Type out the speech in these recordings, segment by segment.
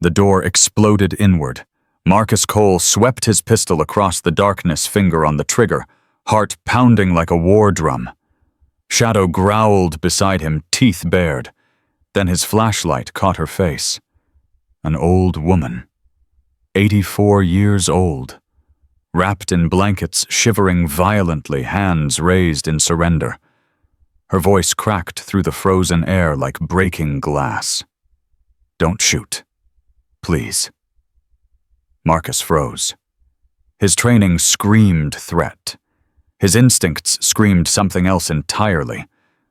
The door exploded inward. Marcus Cole swept his pistol across the darkness, finger on the trigger, heart pounding like a war drum. Shadow growled beside him, teeth bared. Then his flashlight caught her face. An old woman. 84 years old. Wrapped in blankets, shivering violently, hands raised in surrender. Her voice cracked through the frozen air like breaking glass. "Don't shoot. Please." Marcus froze. His training screamed threat. His instincts screamed something else entirely.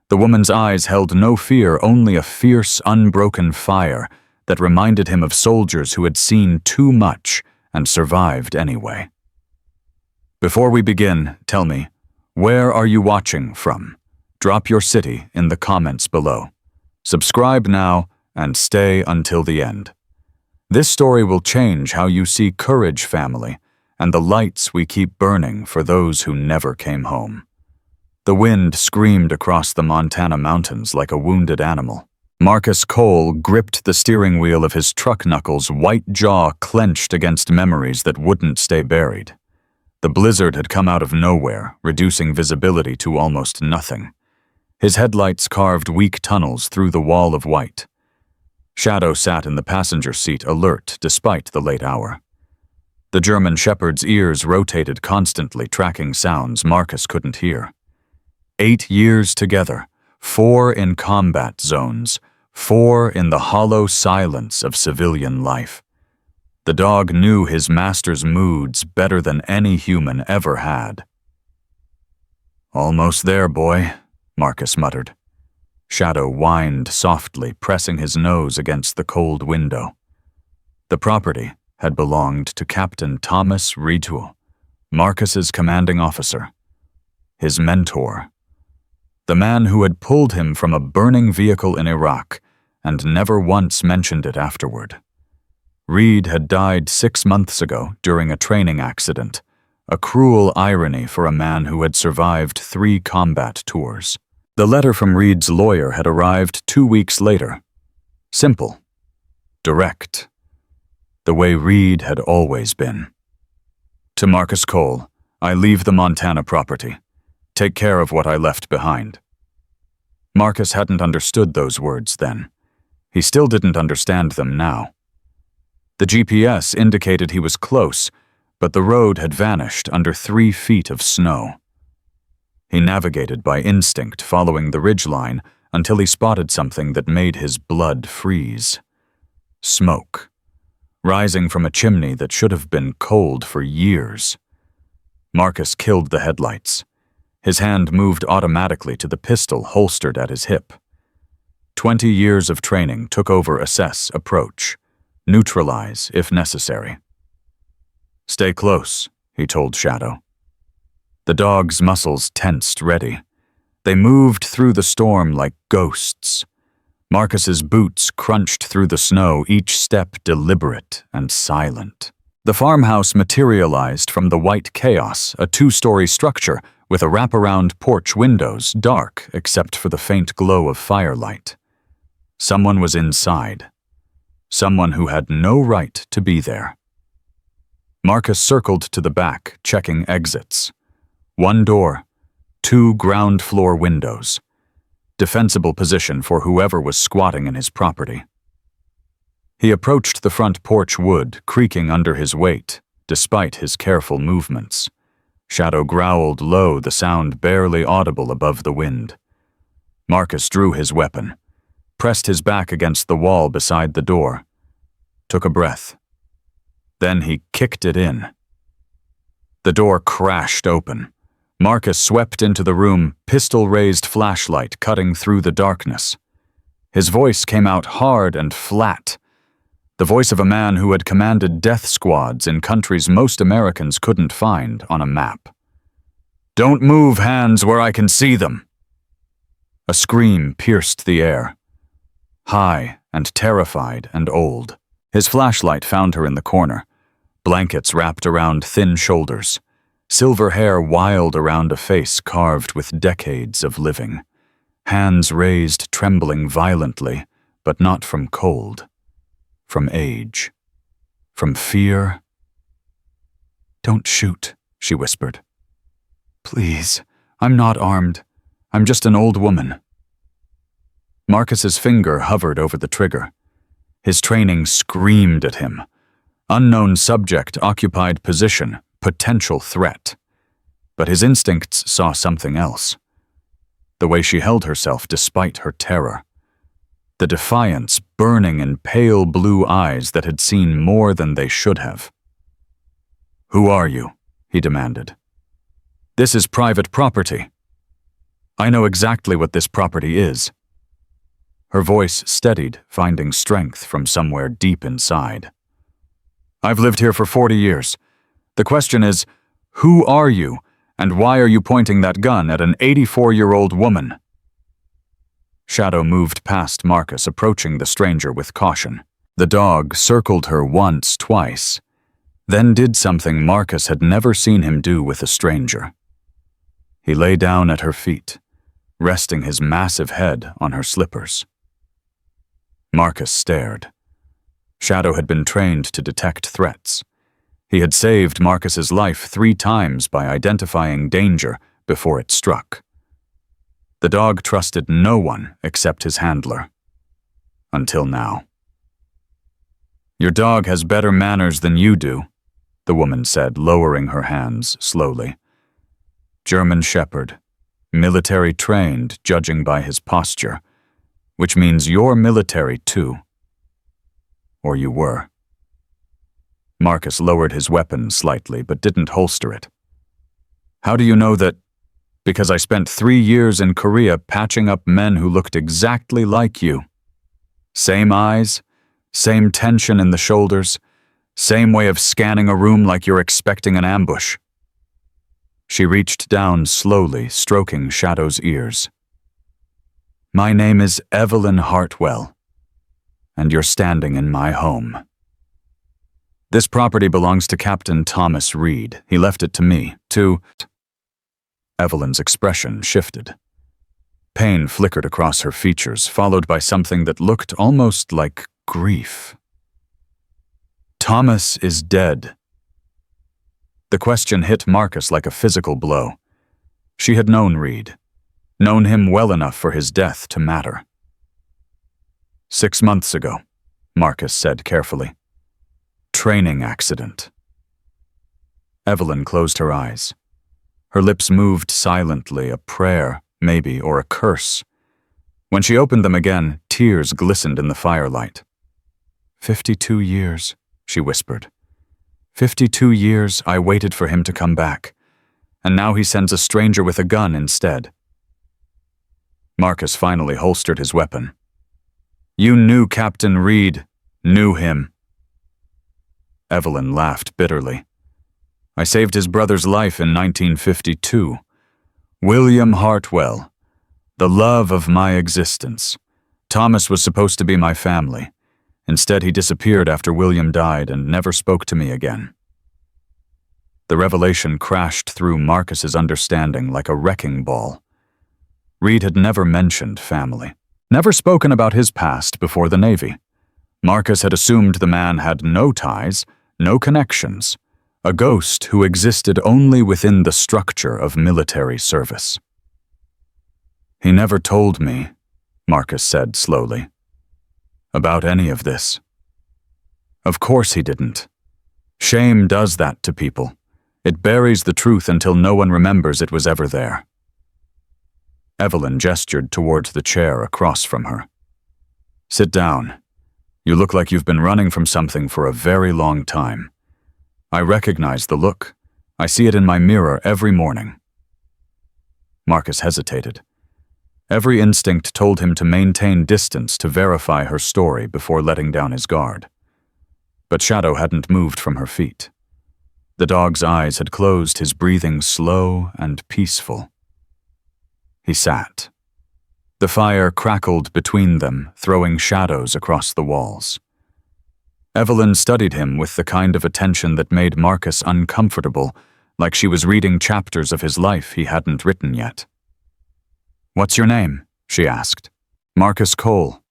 The woman's eyes held no fear, only a fierce, unbroken fire that reminded him of soldiers who had seen too much and survived anyway. "Before we begin, tell me, where are you watching from? Drop your city in the comments below. Subscribe now and stay until the end. This story will change how you see courage, family, and the lights we keep burning for those who never came home." The wind screamed across the Montana mountains like a wounded animal. Marcus Cole gripped the steering wheel of his truck, knuckles, white jaw clenched against memories that wouldn't stay buried. The blizzard had come out of nowhere, reducing visibility to almost nothing. His headlights carved weak tunnels through the wall of white. Shadow sat in the passenger seat, alert despite the late hour. The German shepherd's ears rotated constantly, tracking sounds Marcus couldn't hear. 8 years together, 4 in combat zones, 4 in the hollow silence of civilian life. The dog knew his master's moods better than any human ever had. "Almost there, boy," Marcus muttered. Shadow whined softly, pressing his nose against the cold window. The property had belonged to Captain Thomas Ritul, Marcus's commanding officer, his mentor, the man who had pulled him from a burning vehicle in Iraq and never once mentioned it afterward. Reed had died 6 months ago during a training accident, a cruel irony for a man who had survived 3 combat tours. The letter from Reed's lawyer had arrived 2 weeks later. Simple. Direct. The way Reed had always been. "To Marcus Cole, I leave the Montana property. Take care of what I left behind." Marcus hadn't understood those words then. He still didn't understand them now. The GPS indicated he was close, but the road had vanished under 3 feet of snow. He navigated by instinct, following the ridgeline until he spotted something that made his blood freeze. Smoke, rising from a chimney that should have been cold for years. Marcus killed the headlights. His hand moved automatically to the pistol holstered at his hip. 20 years of training took over assess, approach, neutralize if necessary. "Stay close," he told Shadow. The dog's muscles tensed, ready. They moved through the storm like ghosts. Marcus's boots crunched through the snow, each step deliberate and silent. The farmhouse materialized from the white chaos, a 2-story structure with a wraparound porch windows, dark except for the faint glow of firelight. Someone was inside. Someone who had no right to be there. Marcus circled to the back, checking exits. 1 door, 2 ground floor windows. Defensible position for whoever was squatting in his property. He approached the front porch wood, creaking under his weight, despite his careful movements. Shadow growled low, the sound barely audible above the wind. Marcus drew his weapon, pressed his back against the wall beside the door, took a breath. Then he kicked it in. The door crashed open. Marcus swept into the room, pistol-raised flashlight cutting through the darkness. His voice came out hard and flat, the voice of a man who had commanded death squads in countries most Americans couldn't find on a map. "Don't move hands where I can see them." A scream pierced the air. High and terrified and old. His flashlight found her in the corner, blankets wrapped around thin shoulders. Silver hair wild around a face carved with decades of living. Hands raised, trembling violently, but not from cold. from age, from fear. "Don't shoot," she whispered. "Please, I'm not armed. I'm just an old woman." Marcus's finger hovered over the trigger. His training screamed at him. Unknown subject, occupied position, potential threat. But his instincts saw something else. The way she held herself despite her terror. The defiance burning in pale blue eyes that had seen more than they should have. "Who are you?" he demanded. "This is private property." "I know exactly what this property is." Her voice steadied, finding strength from somewhere deep inside. "I've lived here for 40 years. The question is, who are you, and why are you pointing that gun at an 84-year-old woman?" Shadow moved past Marcus, approaching the stranger with caution. The dog circled her once, twice, then did something Marcus had never seen him do with a stranger. He lay down at her feet, resting his massive head on her slippers. Marcus stared. Shadow had been trained to detect threats. He had saved Marcus's life 3 times by identifying danger before it struck. The dog trusted no one except his handler. Until now. "Your dog has better manners than you do," the woman said, lowering her hands slowly. "German Shepherd, military trained, judging by his posture, which means you're military too. Or you were." Marcus lowered his weapon slightly, but didn't holster it. "How do you know that?" "Because I spent 3 years in Korea patching up men who looked exactly like you. Same eyes, same tension in the shoulders, same way of scanning a room like you're expecting an ambush." She reached down slowly, stroking Shadow's ears. "My name is Evelyn Hartwell, and you're standing in my home. This property belongs to Captain Thomas Reed. He left it to me, to—" Evelyn's expression shifted. Pain flickered across her features, followed by something that looked almost like grief. "Thomas is dead." The question hit Marcus like a physical blow. She had known Reed, known him well enough for his death to matter. 6 months ago, Marcus said carefully. "Training accident." Evelyn closed her eyes. Her lips moved silently, a prayer, maybe, or a curse. When she opened them again, tears glistened in the firelight. 52 years, she whispered. 52 years I waited for him to come back, and now he sends a stranger with a gun instead. Marcus finally holstered his weapon. "You knew Captain Reed, knew him." Evelyn laughed bitterly. "I saved his brother's life in 1952. William Hartwell, the love of my existence. Thomas was supposed to be my family. Instead, he disappeared after William died and never spoke to me again." The revelation crashed through Marcus's understanding like a wrecking ball. Reed had never mentioned family, never spoken about his past before the Navy. Marcus had assumed the man had no ties, no connections, a ghost who existed only within the structure of military service. "He never told me," Marcus said slowly, "about any of this." "Of course he didn't. Shame does that to people. It buries the truth until no one remembers it was ever there." Evelyn gestured towards the chair across from her. "Sit down. You look like you've been running from something for a very long time. I recognize the look. I see it in my mirror every morning." Marcus hesitated. Every instinct told him to maintain distance to verify her story before letting down his guard. But Shadow hadn't moved from her feet. The dog's eyes had closed, his breathing slow and peaceful. He sat. The fire crackled between them, throwing shadows across the walls. Evelyn studied him with the kind of attention that made Marcus uncomfortable, like she was reading chapters of his life he hadn't written yet. "What's your name?" she asked. "Marcus Cole."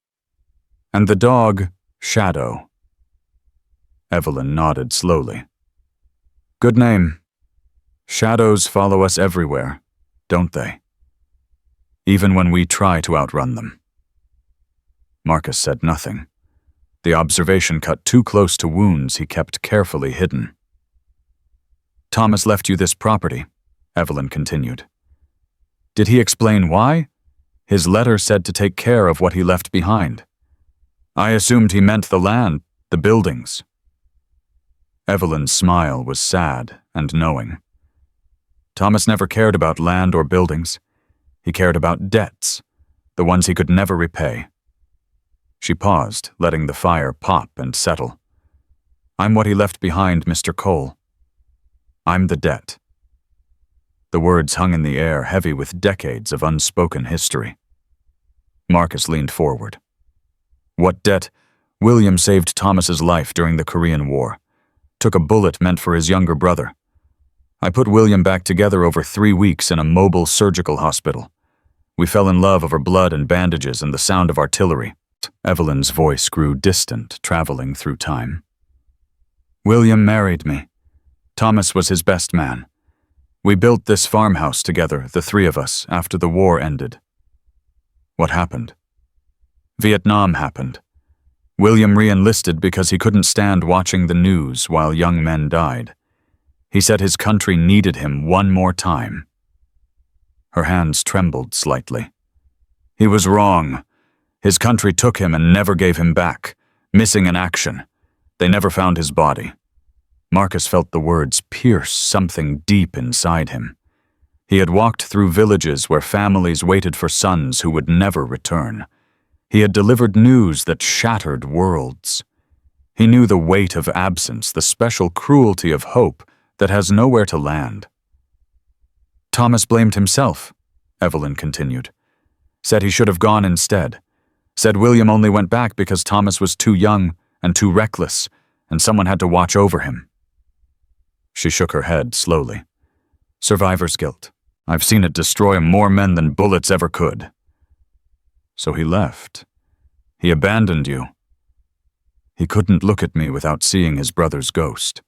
"And the dog, Shadow," Evelyn nodded slowly. Good name. Shadows follow us everywhere, don't they? Even when we try to outrun them. Marcus said nothing. The observation cut too close to wounds he kept carefully hidden. Thomas left you this property, Evelyn continued. Did he explain why? His letter said to take care of what he left behind. I assumed he meant the land, the buildings. Evelyn's smile was sad and knowing. Thomas never cared about land or buildings. He cared about debts, the ones he could never repay. She paused, letting the fire pop and settle. I'm what he left behind, Mr. Cole. I'm the debt. The words hung in the air, heavy with decades of unspoken history. Marcus leaned forward. What debt? William saved Thomas's life during the Korean War. Took a bullet meant for his younger brother. I put William back together over 3 weeks in a mobile surgical hospital. We fell in love over blood and bandages and the sound of artillery. Evelyn's voice grew distant, traveling through time. William married me. Thomas was his best man. We built this farmhouse together, the 3 of us, after the war ended. What happened? Vietnam happened. William re-enlisted because he couldn't stand watching the news while young men died. He said his country needed him one more time. Her hands trembled slightly. He was wrong. His country took him and never gave him back, missing in action. They never found his body. Marcus felt the words pierce something deep inside him. He had walked through villages where families waited for sons who would never return. He had delivered news that shattered worlds. He knew the weight of absence, the special cruelty of hope that has nowhere to land. Thomas blamed himself, Evelyn continued. Said he should have gone instead. Said William only went back because Thomas was too young and too reckless, and someone had to watch over him. She shook her head slowly. Survivor's guilt. I've seen it destroy more men than bullets ever could. So he left. He abandoned you. He couldn't look at me without seeing his brother's ghost.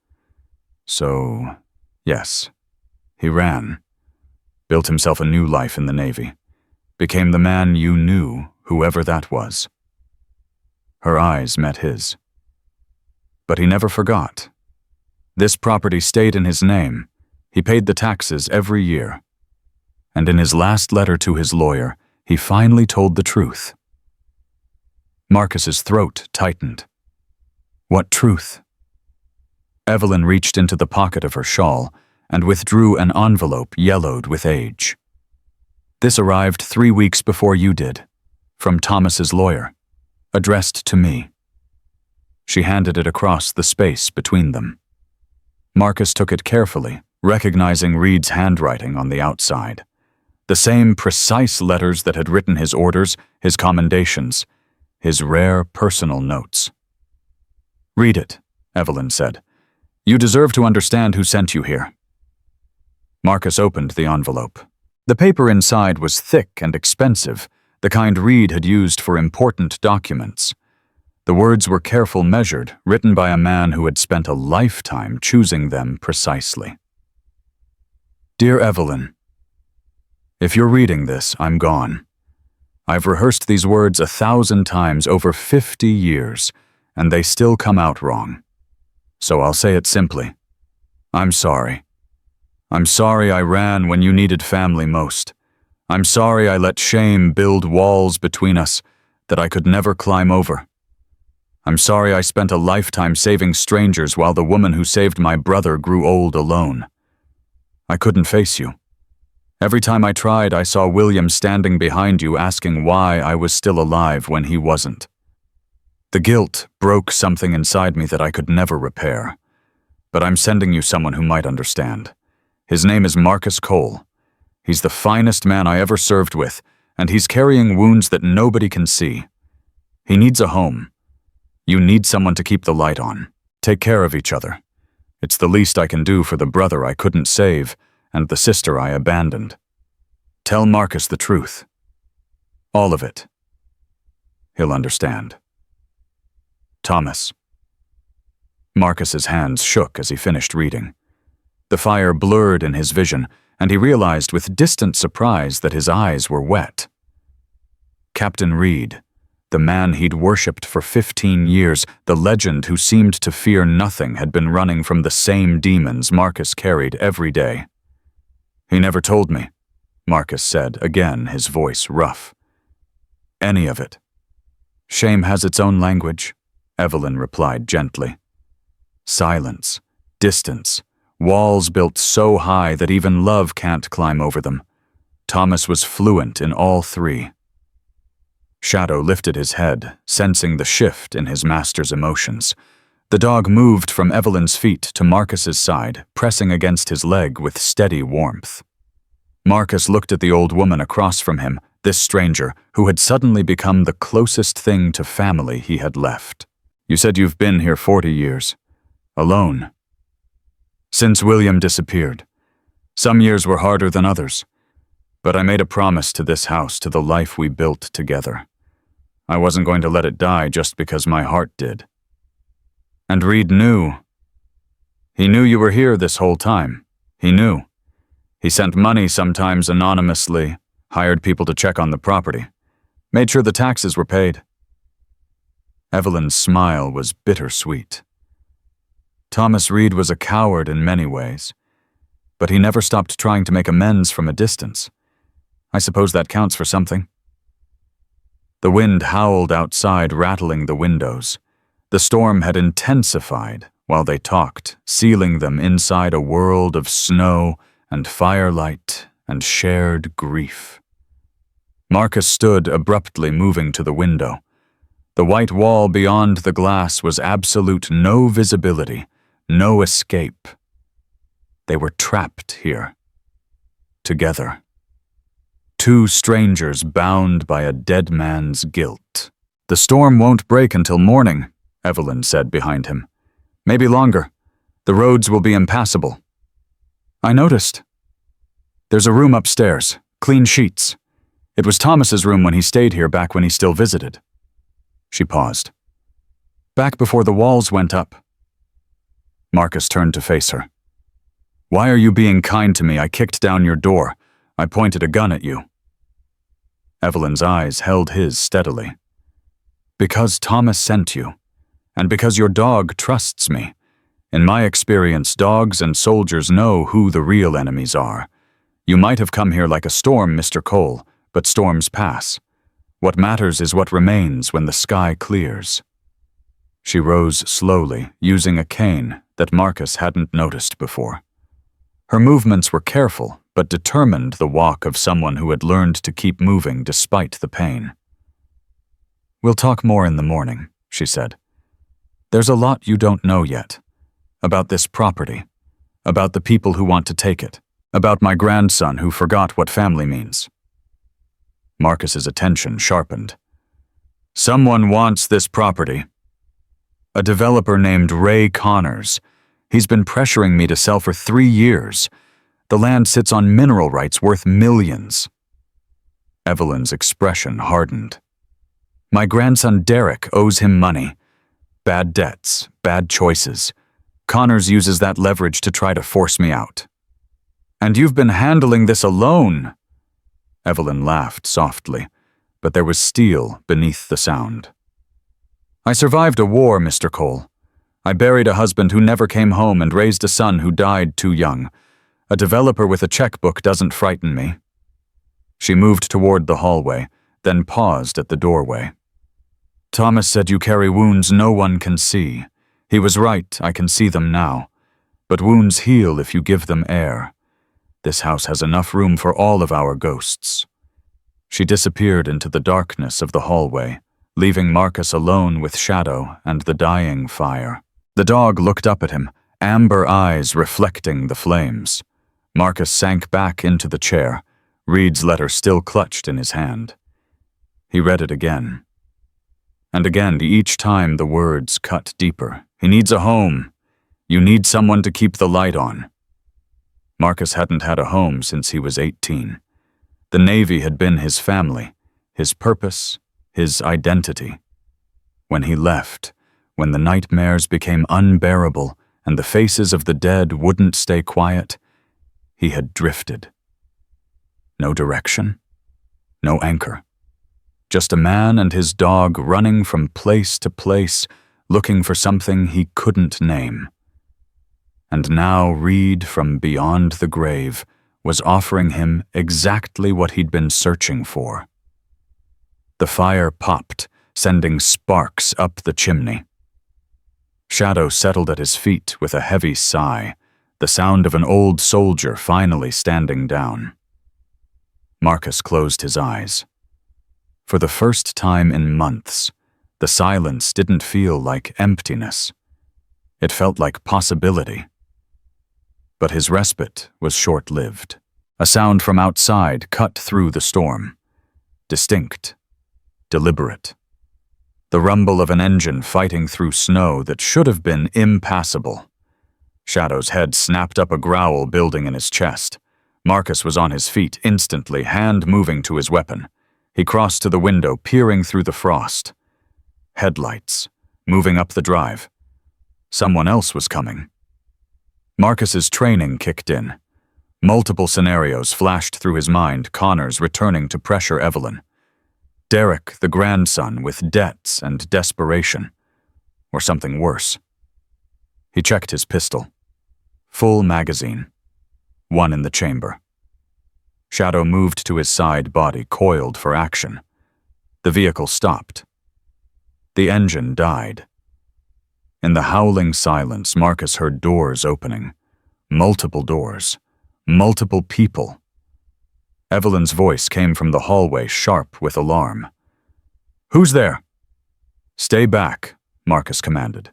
So, yes, he ran. Built himself a new life in the Navy. Became the man you knew, whoever that was. Her eyes met his. But he never forgot. This property stayed in his name. He paid the taxes every year. And in his last letter to his lawyer, he finally told the truth. Marcus's throat tightened. What truth? Evelyn reached into the pocket of her shawl and withdrew an envelope yellowed with age. This arrived 3 weeks before you did, from Thomas's lawyer, addressed to me. She handed it across the space between them. Marcus took it carefully, recognizing Reed's handwriting on the outside. The same precise letters that had written his orders, his commendations, his rare personal notes. Read it, Evelyn said. You deserve to understand who sent you here. Marcus opened the envelope. The paper inside was thick and expensive, the kind Reed had used for important documents. The words were careful measured, written by a man who had spent a lifetime choosing them precisely. Dear Evelyn, if you're reading this, I'm gone. I've rehearsed these words 1,000 times over 50 years, and they still come out wrong. So I'll say it simply. I'm sorry. I'm sorry I ran when you needed family most. I'm sorry I let shame build walls between us that I could never climb over. I'm sorry I spent a lifetime saving strangers while the woman who saved my brother grew old alone. I couldn't face you. Every time I tried, I saw William standing behind you asking why I was still alive when he wasn't. The guilt broke something inside me that I could never repair. But I'm sending you someone who might understand. His name is Marcus Cole. He's the finest man I ever served with, and he's carrying wounds that nobody can see. He needs a home. You need someone to keep the light on. Take care of each other. It's the least I can do for the brother I couldn't save and the sister I abandoned. Tell Marcus the truth. All of it. He'll understand. Thomas. Marcus's hands shook as he finished reading. The fire blurred in his vision, and he realized with distant surprise that his eyes were wet. Captain Reed, the man he'd worshipped for 15 years, the legend who seemed to fear nothing, had been running from the same demons Marcus carried every day. "He never told me," Marcus said, again his voice rough. "Any of it." "Shame has its own language," Evelyn replied gently. Silence, distance, walls built so high that even love can't climb over them. Thomas was fluent in all three. Shadow lifted his head, sensing the shift in his master's emotions. The dog moved from Evelyn's feet to Marcus's side, pressing against his leg with steady warmth. Marcus looked at the old woman across from him, this stranger, who had suddenly become the closest thing to family he had left. "You said you've been here 40 years. Alone?" "Since William disappeared. Some years were harder than others. But I made a promise to this house, to the life we built together. I wasn't going to let it die just because my heart did." "And Reed knew." "He knew you were here this whole time. He knew. He sent money sometimes anonymously, hired people to check on the property, made sure the taxes were paid." Evelyn's smile was bittersweet. Thomas Reed was a coward in many ways, but he never stopped trying to make amends from a distance. I suppose that counts for something. The wind howled outside, rattling the windows. The storm had intensified while they talked, sealing them inside a world of snow and firelight and shared grief. Marcus stood abruptly, moving to the window. The white wall beyond the glass was absolute, no visibility, no escape. They were trapped here. Together. Two strangers bound by a dead man's guilt. "The storm won't break until morning," Evelyn said behind him. "Maybe longer. The roads will be impassable." "I noticed. There's a room upstairs, clean sheets. It was Thomas's room when he stayed here back when he still visited." She paused. "Back before the walls went up." Marcus turned to face her. "Why are you being kind to me? I kicked down your door. I pointed a gun at you." Evelyn's eyes held his steadily. "Because Thomas sent you, and because your dog trusts me. In my experience, dogs and soldiers know who the real enemies are. You might have come here like a storm, Mr. Cole, but storms pass. What matters is what remains when the sky clears." She rose slowly, using a cane that Marcus hadn't noticed before. Her movements were careful, but determined, the walk of someone who had learned to keep moving despite the pain. "We'll talk more in the morning," she said. "There's a lot you don't know yet. About this property. About the people who want to take it. About my grandson who forgot what family means." Marcus's attention sharpened. "Someone wants this property. A developer named Ray Connors. He's been pressuring me to sell for 3 years. The land sits on mineral rights worth millions." Evelyn's expression hardened. "My grandson Derek owes him money. Bad debts, bad choices. Connors uses that leverage to try to force me out." "And you've been handling this alone." Evelyn laughed softly, but there was steel beneath the sound. "I survived a war, Mr. Cole. I buried a husband who never came home and raised a son who died too young. A developer with a checkbook doesn't frighten me." She moved toward the hallway, then paused at the doorway. "Thomas said you carry wounds no one can see. He was right, I can see them now. But wounds heal if you give them air. This house has enough room for all of our ghosts." She disappeared into the darkness of the hallway, leaving Marcus alone with Shadow and the dying fire. The dog looked up at him, amber eyes reflecting the flames. Marcus sank back into the chair, Reed's letter still clutched in his hand. He read it again. And again, each time the words cut deeper. "He needs a home. You need someone to keep the light on." Marcus hadn't had a home since he was 18. The Navy had been his family, his purpose, his identity. When he left, when the nightmares became unbearable and the faces of the dead wouldn't stay quiet, he had drifted. No direction, no anchor. Just a man and his dog running from place to place, looking for something he couldn't name. And now Reed from beyond the grave was offering him exactly what he'd been searching for. The fire popped, sending sparks up the chimney. Shadow settled at his feet with a heavy sigh, the sound of an old soldier finally standing down. Marcus closed his eyes. For the first time in months, the silence didn't feel like emptiness. It felt like possibility. But his respite was short-lived. A sound from outside cut through the storm. Distinct, deliberate. The rumble of an engine fighting through snow that should have been impassable. Shadow's head snapped up, a growl building in his chest. Marcus was on his feet instantly, hand moving to his weapon. He crossed to the window, peering through the frost. Headlights, moving up the drive. Someone else was coming. Marcus's training kicked in. Multiple scenarios flashed through his mind, Connors returning to pressure Evelyn. Derek, the grandson, with debts and desperation. Or something worse. He checked his pistol. Full magazine. One in the chamber. Shadow moved to his side, body coiled for action. The vehicle stopped. The engine died. In the howling silence, Marcus heard doors opening. Multiple doors. Multiple people. Evelyn's voice came from the hallway, sharp with alarm. "Who's there?" "Stay back," Marcus commanded.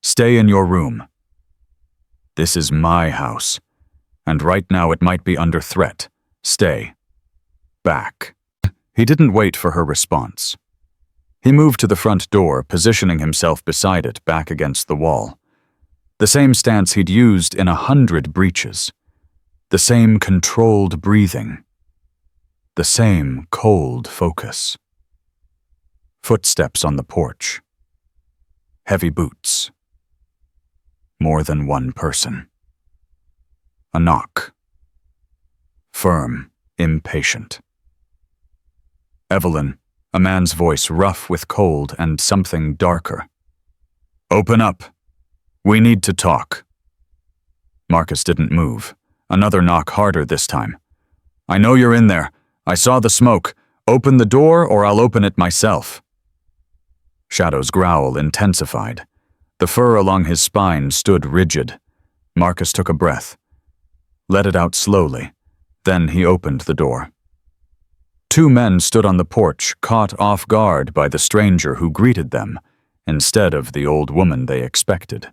"Stay in your room. This is my house, and right now it might be under threat. Stay back." He didn't wait for her response. He moved to the front door, positioning himself beside it, back against the wall. The same stance he'd used in 100 breaches. The same controlled breathing. The same cold focus. Footsteps on the porch. Heavy boots. More than one person. A knock. Firm, impatient. Evelyn, a man's voice rough with cold and something darker. "Open up. We need to talk." Marcus didn't move. Another knock, harder this time. "I know you're in there. I saw the smoke. Open the door or I'll open it myself." Shadow's growl intensified. The fur along his spine stood rigid. Marcus took a breath. Let it out slowly. Then he opened the door. Two men stood on the porch, caught off guard by the stranger who greeted them, instead of the old woman they expected.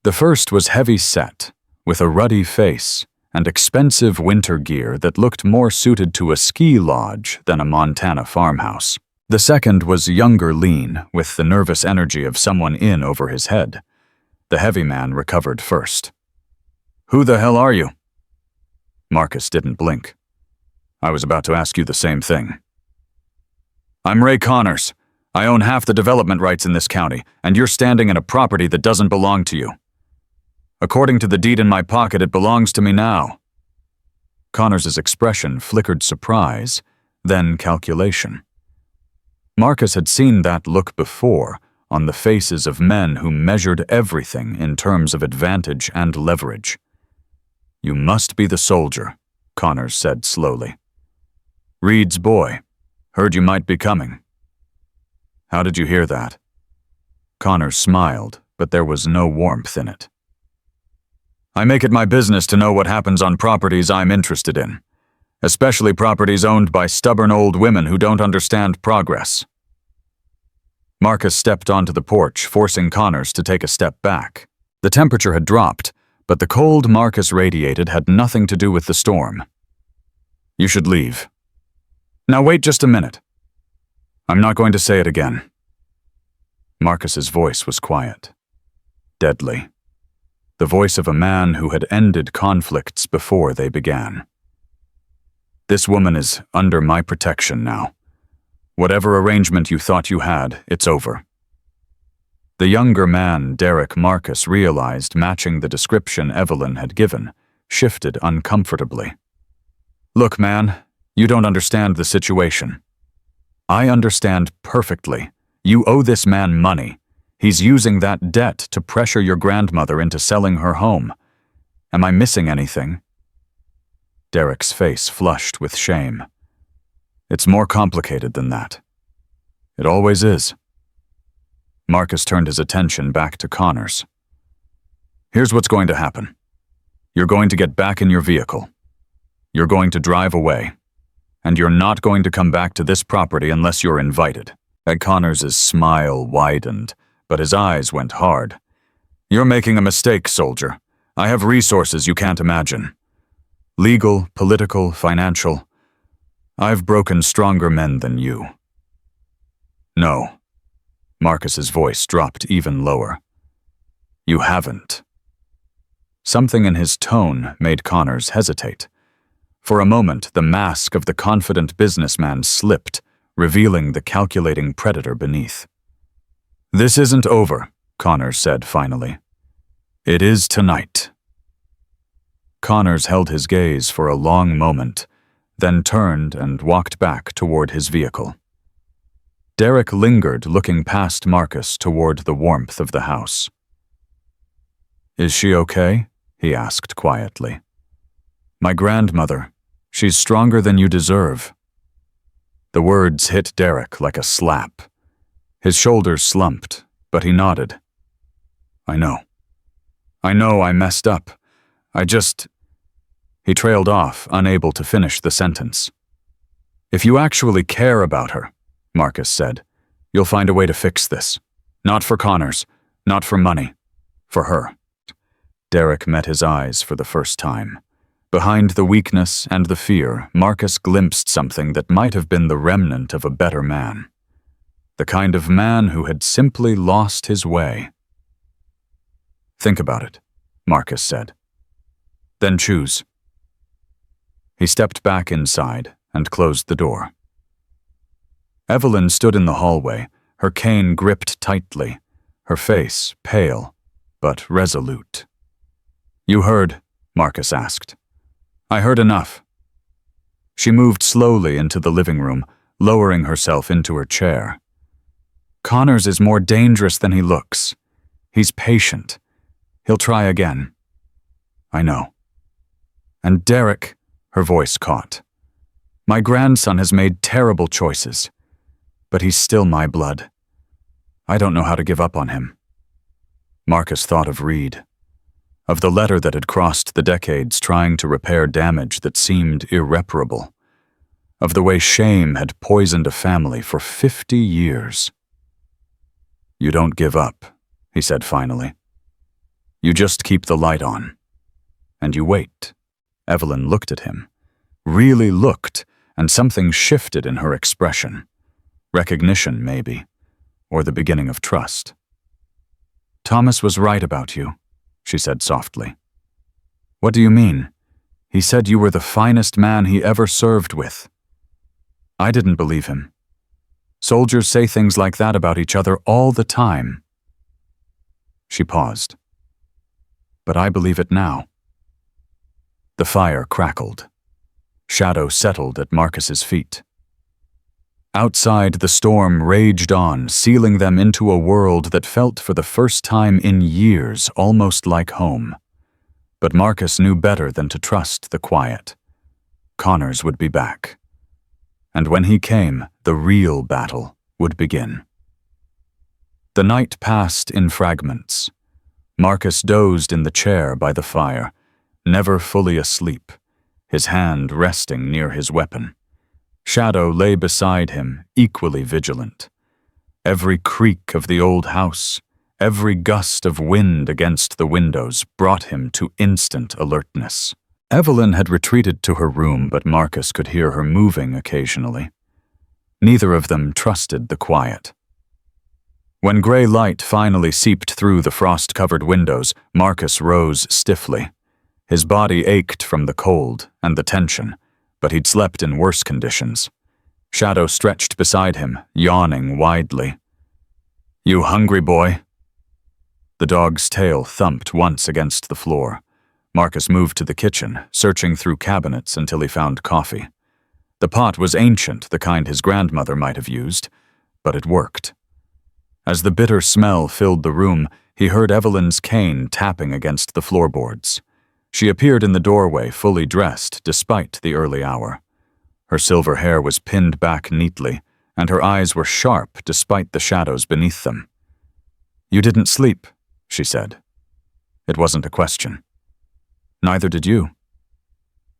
The first was heavy-set, with a ruddy face and expensive winter gear that looked more suited to a ski lodge than a Montana farmhouse. The second was younger, lean, with the nervous energy of someone in over his head. The heavy man recovered first. "Who the hell are you?" Marcus didn't blink. "I was about to ask you the same thing." "I'm Ray Connors. I own half the development rights in this county, and you're standing in a property that doesn't belong to you. According to the deed in my pocket, it belongs to me now." Connors's expression flickered surprise, then calculation. Marcus had seen that look before on the faces of men who measured everything in terms of advantage and leverage. "You must be the soldier," Connors said slowly. "Reed's boy. Heard you might be coming." "How did you hear that?" Connors smiled, but there was no warmth in it. "I make it my business to know what happens on properties I'm interested in, especially properties owned by stubborn old women who don't understand progress." Marcus stepped onto the porch, forcing Connors to take a step back. The temperature had dropped, but the cold Marcus radiated had nothing to do with the storm. "You should leave." "Now wait just a minute." "I'm not going to say it again." Marcus's voice was quiet. Deadly. The voice of a man who had ended conflicts before they began. "This woman is under my protection now. Whatever arrangement you thought you had, it's over." The younger man, Derek Marcus, realized matching the description Evelyn had given, shifted uncomfortably. Look, man, you don't understand the situation. I understand perfectly. You owe this man money. He's using that debt to pressure your grandmother into selling her home. Am I missing anything? Derek's face flushed with shame. It's more complicated than that. It always is. Marcus turned his attention back to Connors. Here's what's going to happen. You're going to get back in your vehicle. You're going to drive away. And you're not going to come back to this property unless you're invited. Ed Connors' smile widened, but his eyes went hard. You're making a mistake, soldier. I have resources you can't imagine. Legal, political, financial. I've broken stronger men than you. No. Marcus's voice dropped even lower. You haven't. Something in his tone made Connors hesitate. For a moment, the mask of the confident businessman slipped, revealing the calculating predator beneath. This isn't over, Connors said finally. It is tonight. Connors held his gaze for a long moment, then turned and walked back toward his vehicle. Derek lingered, looking past Marcus toward the warmth of the house. Is she okay? He asked quietly. My grandmother. She's stronger than you deserve. The words hit Derek like a slap. His shoulders slumped, but he nodded. I know. I messed up. He trailed off, unable to finish the sentence. If you actually care about her, Marcus said, you'll find a way to fix this. Not for Connors, not for money, for her. Derek met his eyes for the first time. Behind the weakness and the fear, Marcus glimpsed something that might have been the remnant of a better man. The kind of man who had simply lost his way. Think about it, Marcus said. Then choose. He stepped back inside and closed the door. Evelyn stood in the hallway, her cane gripped tightly, her face pale, but resolute. You heard, Marcus asked. I heard enough. She moved slowly into the living room, lowering herself into her chair. Connors is more dangerous than he looks. He's patient. He'll try again. I know. And Derek, her voice caught. My grandson has made terrible choices, but he's still my blood. I don't know how to give up on him. Marcus thought of Reed, of the letter that had crossed the decades trying to repair damage that seemed irreparable, of the way shame had poisoned a family for 50 years. You don't give up, he said finally. You just keep the light on. And you wait. Evelyn looked at him, really looked, and something shifted in her expression. Recognition, maybe, or the beginning of trust. Thomas was right about you, she said softly. What do you mean? He said you were the finest man he ever served with. I didn't believe him. Soldiers say things like that about each other all the time. She paused. But I believe it now. The fire crackled. Shadow settled at Marcus's feet. Outside, the storm raged on, sealing them into a world that felt for the first time in years almost like home. But Marcus knew better than to trust the quiet. Connors would be back. And when he came, the real battle would begin. The night passed in fragments. Marcus dozed in the chair by the fire, never fully asleep, his hand resting near his weapon. Shadow lay beside him, equally vigilant. Every creak of the old house, every gust of wind against the windows brought him to instant alertness. Evelyn had retreated to her room, but Marcus could hear her moving occasionally. Neither of them trusted the quiet. When gray light finally seeped through the frost-covered windows, Marcus rose stiffly. His body ached from the cold and the tension, but he'd slept in worse conditions. Shadow stretched beside him, yawning widely. You hungry, boy? The dog's tail thumped once against the floor. Marcus moved to the kitchen, searching through cabinets until he found coffee. The pot was ancient, the kind his grandmother might have used, but it worked. As the bitter smell filled the room, he heard Evelyn's cane tapping against the floorboards. She appeared in the doorway, fully dressed, despite the early hour. Her silver hair was pinned back neatly, and her eyes were sharp despite the shadows beneath them. "You didn't sleep," she said. It wasn't a question. "Neither did you."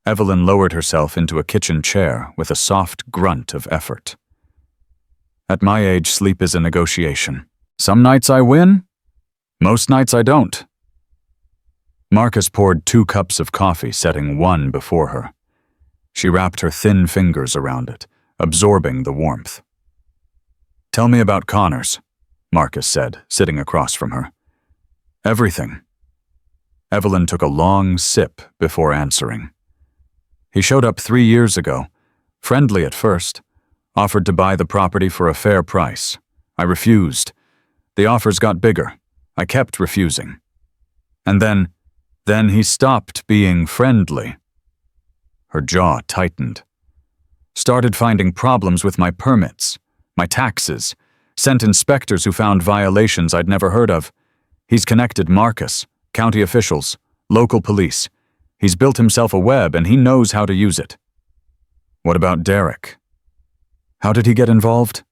Evelyn lowered herself into a kitchen chair with a soft grunt of effort. "At my age, sleep is a negotiation. Some nights I win, most nights I don't." Marcus poured 2 cups of coffee, setting one before her. She wrapped her thin fingers around it, absorbing the warmth. "Tell me about Connors," Marcus said, sitting across from her. "Everything." Evelyn took a long sip before answering. "He showed up 3 years ago, friendly at first, offered to buy the property for a fair price. I refused. The offers got bigger. I kept refusing. And then he stopped being friendly." Her jaw tightened. "Started finding problems with my permits, my taxes, sent inspectors who found violations I'd never heard of. He's connected Marcus, county officials, local police. He's built himself a web and he knows how to use it." "What about Derek? How did he get involved?"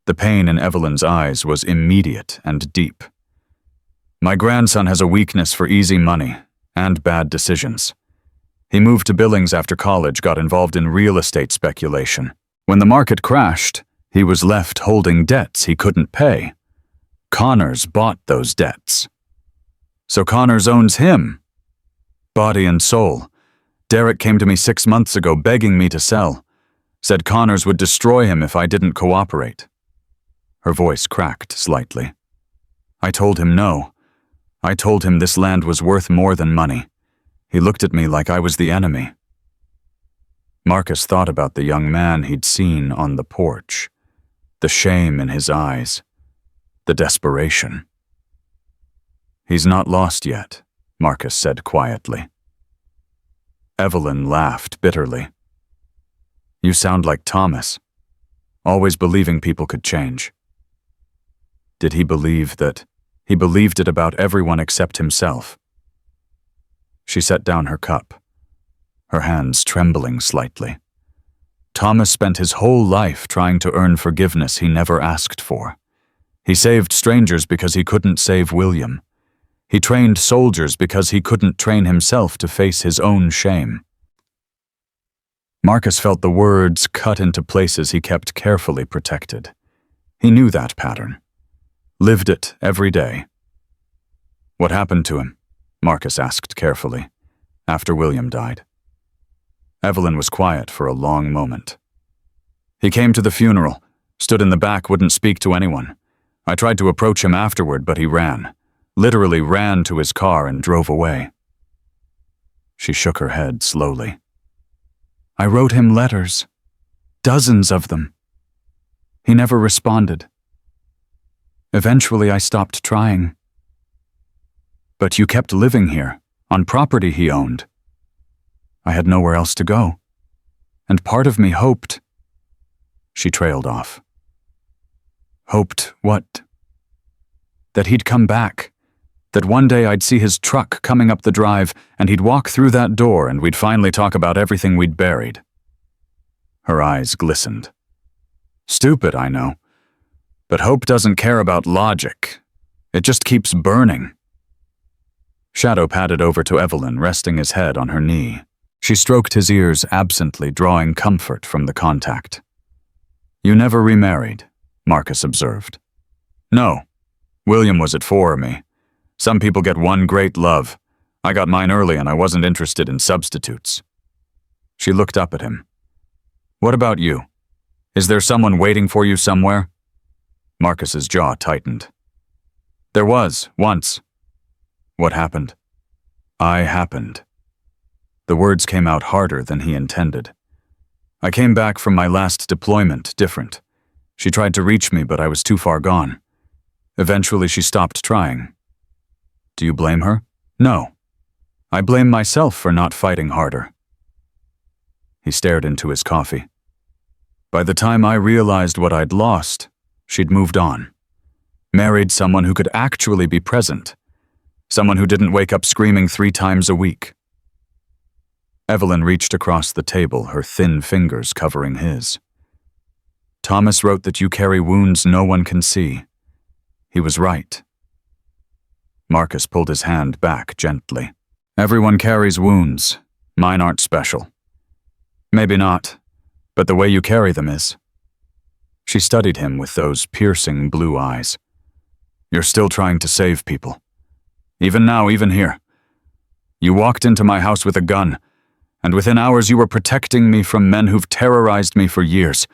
The pain in Evelyn's eyes was immediate and deep. "My grandson has a weakness for easy money and bad decisions. He moved to Billings after college, got involved in real estate speculation. When the market crashed, he was left holding debts he couldn't pay. Connors bought those debts. So Connors owns him. Body and soul. Derek came to me 6 months ago begging me to sell. Said Connors would destroy him if I didn't cooperate." Her voice cracked slightly. "I told him no. I told him this land was worth more than money. He looked at me like I was the enemy." Marcus thought about the young man he'd seen on the porch, the shame in his eyes, the desperation. "He's not lost yet," Marcus said quietly. Evelyn laughed bitterly. "You sound like Thomas, always believing people could change." Did he believe that? He believed it about everyone except himself. She set down her cup, her hands trembling slightly. Thomas spent his whole life trying to earn forgiveness he never asked for. He saved strangers because he couldn't save William. He trained soldiers because he couldn't train himself to face his own shame. Marcus felt the words cut into places he kept carefully protected. He knew that pattern. Lived it every day. "What happened to him?" Marcus asked carefully, "after William died?" Evelyn was quiet for a long moment. "He came to the funeral, stood in the back, wouldn't speak to anyone. I tried to approach him afterward, but he ran. Literally ran to his car and drove away." She shook her head slowly. "I wrote him letters, dozens of them. He never responded. Eventually I stopped trying." "But you kept living here, on property he owned." "I had nowhere else to go. And part of me hoped—" She trailed off. "Hoped what?" "That he'd come back. That one day I'd see his truck coming up the drive and he'd walk through that door and we'd finally talk about everything we'd buried." Her eyes glistened. "Stupid, I know. But hope doesn't care about logic. It just keeps burning." Shadow padded over to Evelyn, resting his head on her knee. She stroked his ears absently, drawing comfort from the contact. "You never remarried," Marcus observed. "No. William was it for me. Some people get one great love. I got mine early and I wasn't interested in substitutes." She looked up at him. "What about you? Is there someone waiting for you somewhere?" Marcus's jaw tightened. "There was, once." "What happened?" "I happened." The words came out harder than he intended. "I came back from my last deployment different. She tried to reach me, but I was too far gone. Eventually she stopped trying. Do you blame her? No. I blame myself for not fighting harder. He stared into his coffee. By the time I realized what I'd lost, she'd moved on. Married someone who could actually be present. Someone who didn't wake up screaming 3 times a week. Evelyn reached across the table, her thin fingers covering his. Thomas wrote that you carry wounds no one can see. He was right. Marcus pulled his hand back gently. Everyone carries wounds. Mine aren't special. Maybe not, but the way you carry them is. She studied him with those piercing blue eyes. You're still trying to save people. Even now, even here. You walked into my house with a gun, and within hours you were protecting me from men who've terrorized me for years.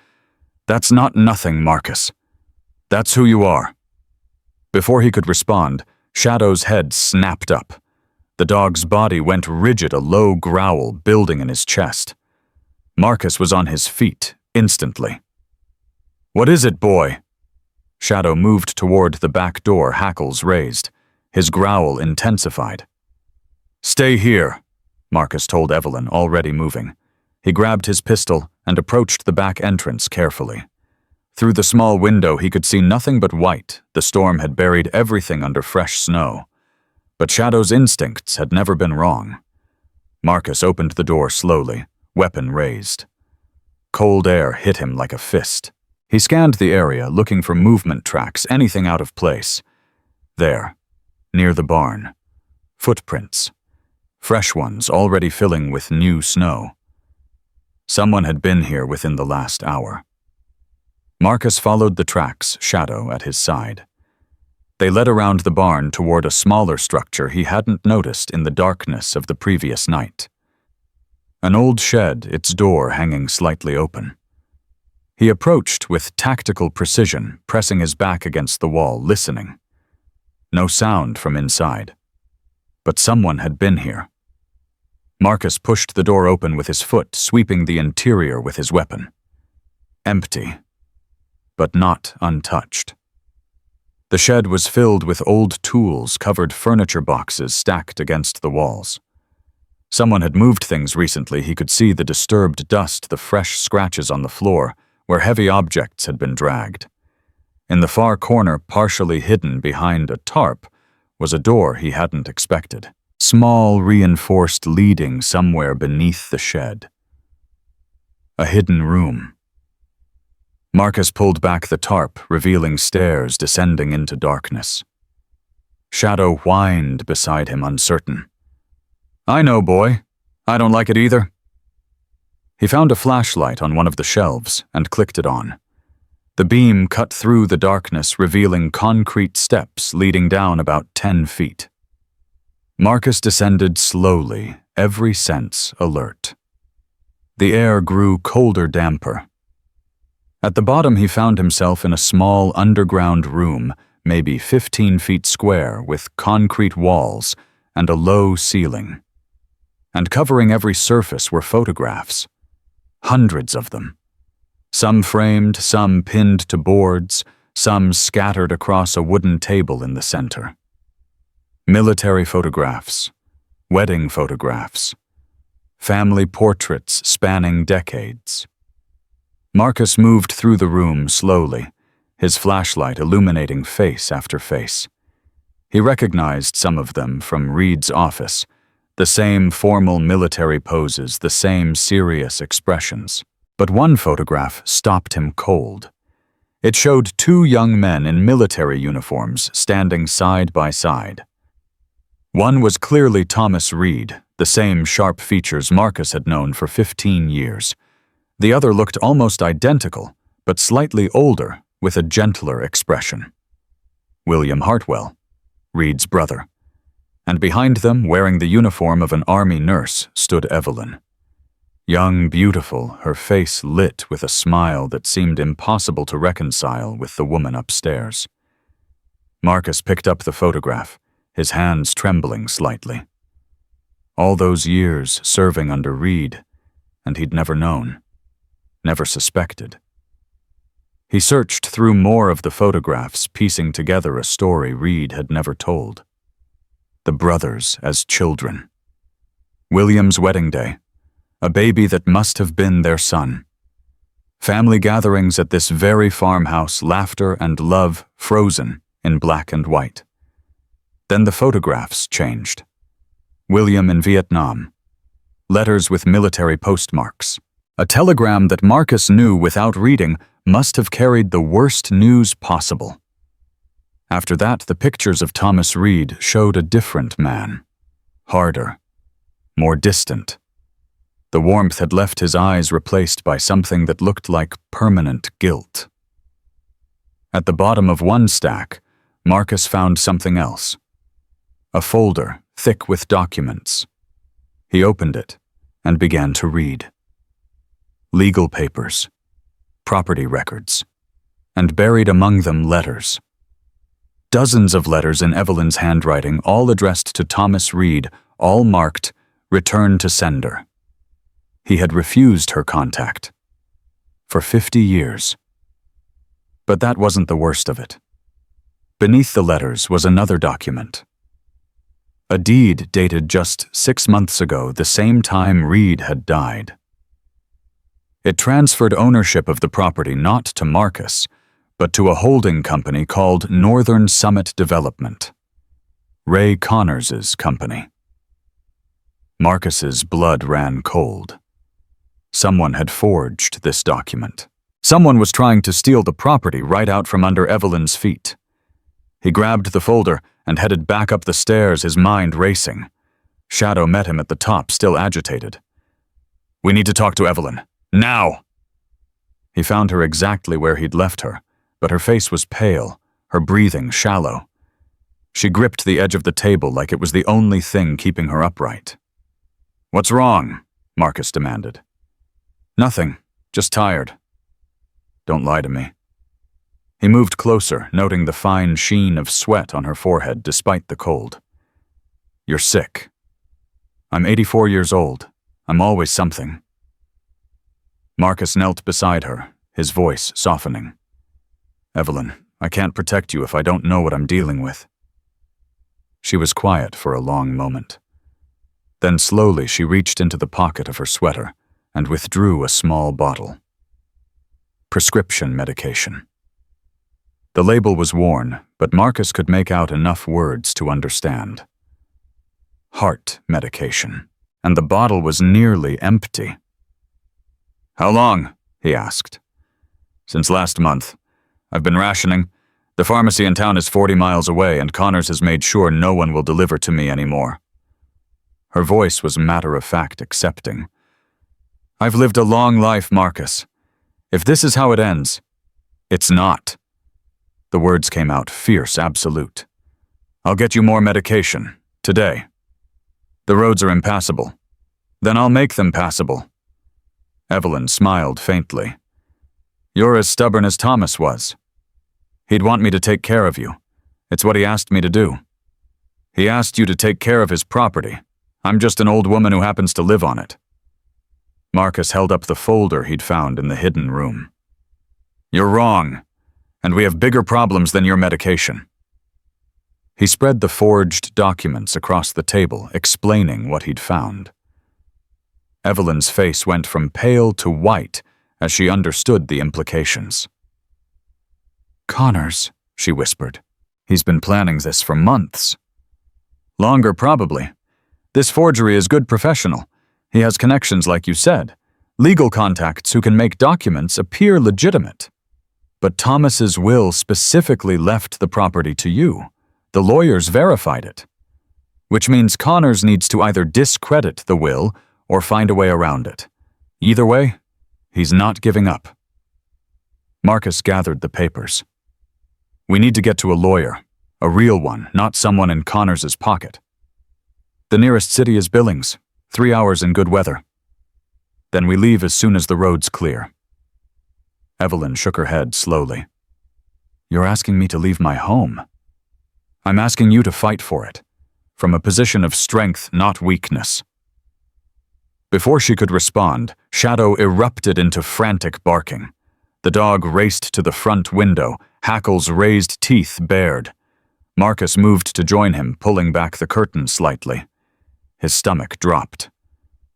That's not nothing, Marcus. That's who you are. Before he could respond, Shadow's head snapped up. The dog's body went rigid, a low growl building in his chest. Marcus was on his feet instantly. What is it, boy? Shadow moved toward the back door, hackles raised. His growl intensified. Stay here, Marcus told Evelyn, already moving. He grabbed his pistol and approached the back entrance carefully. Through the small window he could see nothing but white. The storm had buried everything under fresh snow. But Shadow's instincts had never been wrong. Marcus opened the door slowly, weapon raised. Cold air hit him like a fist. He scanned the area, looking for movement tracks, anything out of place. There, near the barn. Footprints. Fresh ones already filling with new snow. Someone had been here within the last hour. Marcus followed the tracks, Shadow at his side. They led around the barn toward a smaller structure he hadn't noticed in the darkness of the previous night. An old shed, its door hanging slightly open. He approached with tactical precision, pressing his back against the wall, listening. No sound from inside. But someone had been here. Marcus pushed the door open with his foot, sweeping the interior with his weapon. Empty, but not untouched. The shed was filled with old tools, covered furniture boxes stacked against the walls. Someone had moved things recently. He could see the disturbed dust, the fresh scratches on the floor, where heavy objects had been dragged. In the far corner, partially hidden behind a tarp, was a door he hadn't expected. Small, reinforced leading somewhere beneath the shed. A hidden room. Marcus pulled back the tarp, revealing stairs descending into darkness. Shadow whined beside him, uncertain. I know, boy. I don't like it either. He found a flashlight on one of the shelves and clicked it on. The beam cut through the darkness, revealing concrete steps leading down about 10 feet. Marcus descended slowly, every sense alert. The air grew colder, damper. At the bottom he found himself in a small underground room, maybe 15 feet square, with concrete walls and a low ceiling. And covering every surface were photographs. Hundreds of them. Some framed, some pinned to boards, some scattered across a wooden table in the center. Military photographs, wedding photographs, family portraits spanning decades. Marcus moved through the room slowly, his flashlight illuminating face after face. He recognized some of them from Reed's office, the same formal military poses, the same serious expressions. But one photograph stopped him cold. It showed 2 young men in military uniforms standing side by side. One was clearly Thomas Reed, the same sharp features Marcus had known for 15 years. The other looked almost identical, but slightly older, with a gentler expression. William Hartwell, Reed's brother. And behind them, wearing the uniform of an army nurse, stood Evelyn. Young, beautiful, her face lit with a smile that seemed impossible to reconcile with the woman upstairs. Marcus picked up the photograph, his hands trembling slightly. All those years serving under Reed, and he'd never known, never suspected. He searched through more of the photographs, piecing together a story Reed had never told. the brothers as children. William's wedding day, a baby that must have been their son. Family gatherings at this very farmhouse, laughter and love frozen in black and white. Then the photographs changed. William in Vietnam. Letters with military postmarks. A telegram that Marcus knew without reading must have carried the worst news possible. After that, the pictures of Thomas Reed showed a different man. Harder. More distant. The warmth had left his eyes, replaced by something that looked like permanent guilt. At the bottom of one stack, Marcus found something else. A folder, thick with documents. He opened it and began to read. Legal papers, property records, and buried among them letters. Dozens of letters in Evelyn's handwriting, all addressed to Thomas Reed, all marked, "Return to sender." He had refused her contact. For 50 years. But that wasn't the worst of it. Beneath the letters was another document. A deed dated just 6 months ago, the same time Reed had died. It transferred ownership of the property not to Marcus, but to a holding company called Northern Summit Development. Ray Connors's company. Marcus's blood ran cold. Someone had forged this document. Someone was trying to steal the property right out from under Evelyn's feet. He grabbed the folder and headed back up the stairs, his mind racing. Shadow met him at the top, still agitated. "We need to talk to Evelyn. Now!" He found her exactly where he'd left her, but her face was pale, her breathing shallow. She gripped the edge of the table like it was the only thing keeping her upright. "What's wrong?" Marcus demanded. "Nothing, just tired." "Don't lie to me." He moved closer, noting the fine sheen of sweat on her forehead despite the cold. "You're sick." "I'm 84 years old. I'm always something." Marcus knelt beside her, his voice softening. "Evelyn, I can't protect you if I don't know what I'm dealing with." She was quiet for a long moment. Then slowly she reached into the pocket of her sweater and withdrew a small bottle. Prescription medication. The label was worn, but Marcus could make out enough words to understand. Heart medication, and the bottle was nearly empty. "How long?" he asked. "Since last month. I've been rationing. The pharmacy in town is 40 miles away, and Connors has made sure no one will deliver to me anymore." Her voice was matter-of-fact, accepting. "I've lived a long life, Marcus. If this is how it ends, it's not." The words came out fierce, absolute. "I'll get you more medication, today. The roads are impassable. Then I'll make them passable." Evelyn smiled faintly. "You're as stubborn as Thomas was. He'd want me to take care of you. It's what he asked me to do. He asked you to take care of his property. I'm just an old woman who happens to live on it." Marcus held up the folder he'd found in the hidden room. "You're wrong, and we have bigger problems than your medication." He spread the forged documents across the table, explaining what he'd found. Evelyn's face went from pale to white as she understood the implications. "Connors," she whispered. "He's been planning this for months." "Longer, probably. This forgery is good professional. He has connections, like you said. Legal contacts who can make documents appear legitimate. But Thomas's will specifically left the property to you. The lawyers verified it. Which means Connors needs to either discredit the will or find a way around it. Either way, he's not giving up." Marcus gathered the papers. "We need to get to a lawyer, a real one, not someone in Connors's pocket. The nearest city is Billings, 3 hours in good weather. Then we leave as soon as the road's clear." Evelyn shook her head slowly. "You're asking me to leave my home?" "I'm asking you to fight for it, from a position of strength, not weakness." Before she could respond, Shadow erupted into frantic barking. The dog raced to the front window, hackles raised, teeth bared. Marcus moved to join him, pulling back the curtain slightly. His stomach dropped.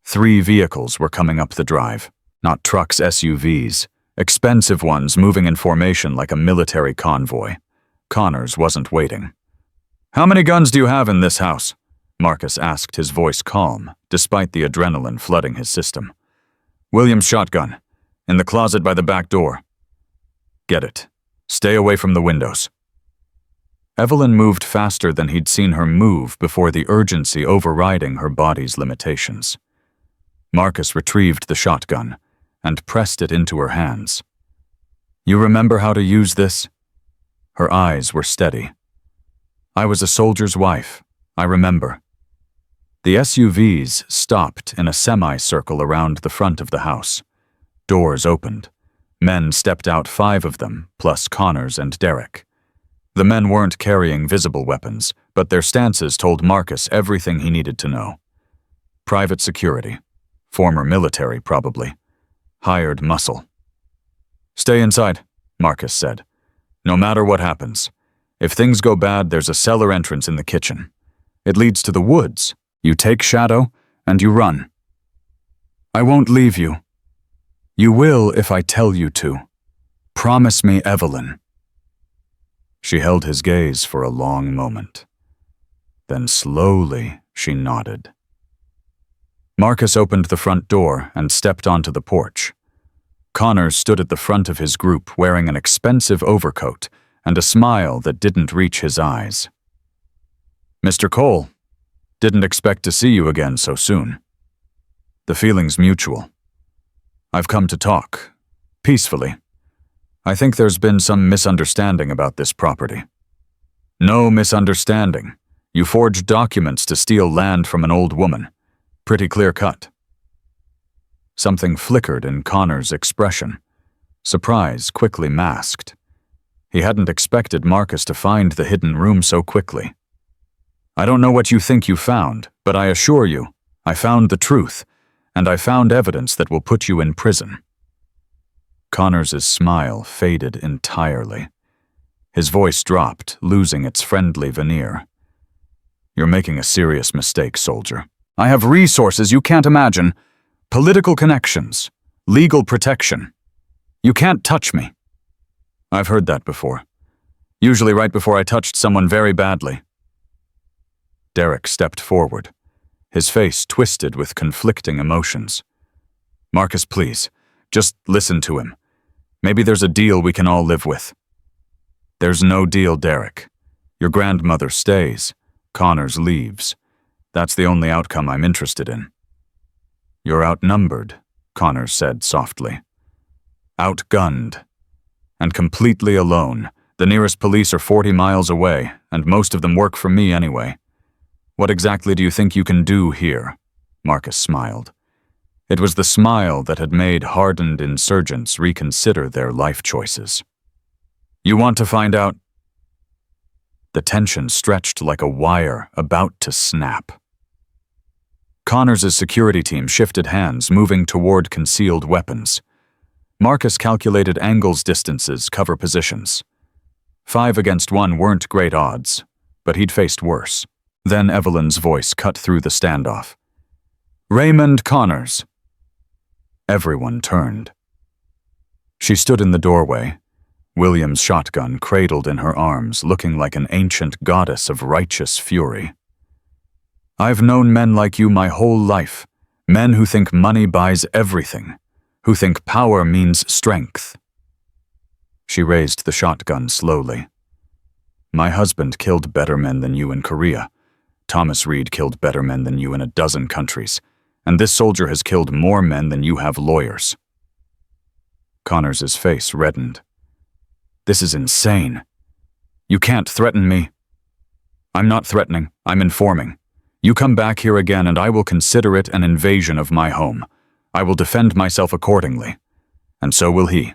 3 vehicles were coming up the drive. Not trucks, SUVs. Expensive ones moving in formation like a military convoy. Connors wasn't waiting. "How many guns do you have in this house?" Marcus asked, his voice calm, despite the adrenaline flooding his system. "William's shotgun. In the closet by the back door." "Get it. Stay away from the windows." Evelyn moved faster than he'd seen her move before, the urgency overriding her body's limitations. Marcus retrieved the shotgun and pressed it into her hands. "You remember how to use this?" Her eyes were steady. "I was a soldier's wife. I remember." The SUVs stopped in a semicircle around the front of the house. Doors opened. Men stepped out, 5 of them, plus Connors and Derek. The men weren't carrying visible weapons, but their stances told Marcus everything he needed to know. Private security. Former military, probably. Hired muscle. "Stay inside," Marcus said. "No matter what happens. If things go bad, there's a cellar entrance in the kitchen. It leads to the woods. You take Shadow, and you run." "I won't leave you." "You will if I tell you to. Promise me, Evelyn." She held his gaze for a long moment. Then slowly she nodded. Marcus opened the front door and stepped onto the porch. Connors stood at the front of his group wearing an expensive overcoat and a smile that didn't reach his eyes. "Mr. Cole, didn't expect to see you again so soon. The feeling's mutual. I've come to talk, peacefully. I think there's been some misunderstanding about this property." "No misunderstanding. You forged documents to steal land from an old woman. Pretty clear cut." Something flickered in Connor's expression. Surprise quickly masked. He hadn't expected Marcus to find the hidden room so quickly. "I don't know what you think you found, but I assure you, I found the truth, and I found evidence that will put you in prison." Connors's smile faded entirely. His voice dropped, losing its friendly veneer. "You're making a serious mistake, soldier. I have resources you can't imagine. Political connections. Legal protection. You can't touch me." "I've heard that before. Usually right before I touched someone very badly." Derek stepped forward, his face twisted with conflicting emotions. "Marcus, please, just listen to him. Maybe there's a deal we can all live with." "There's no deal, Derek. Your grandmother stays. Connors leaves. That's the only outcome I'm interested in." "You're outnumbered," Connors said softly. "Outgunned. And completely alone. The nearest police are 40 miles away, and most of them work for me anyway. What exactly do you think you can do here?" Marcus smiled. It was the smile that had made hardened insurgents reconsider their life choices. "You want to find out?" The tension stretched like a wire about to snap. Connors' security team shifted hands, moving toward concealed weapons. Marcus calculated angles, distances, cover positions. 5 against 1 weren't great odds, but he'd faced worse. Then Evelyn's voice cut through the standoff. "Raymond Connors." Everyone turned. She stood in the doorway, William's shotgun cradled in her arms, looking like an ancient goddess of righteous fury. "I've known men like you my whole life, men who think money buys everything, who think power means strength." She raised the shotgun slowly. "My husband killed better men than you in Korea. Thomas Reed killed better men than you in a dozen countries, and this soldier has killed more men than you have lawyers." Connors' face reddened. "This is insane. You can't threaten me." "I'm not threatening, I'm informing. You come back here again and I will consider it an invasion of my home. I will defend myself accordingly. And so will he."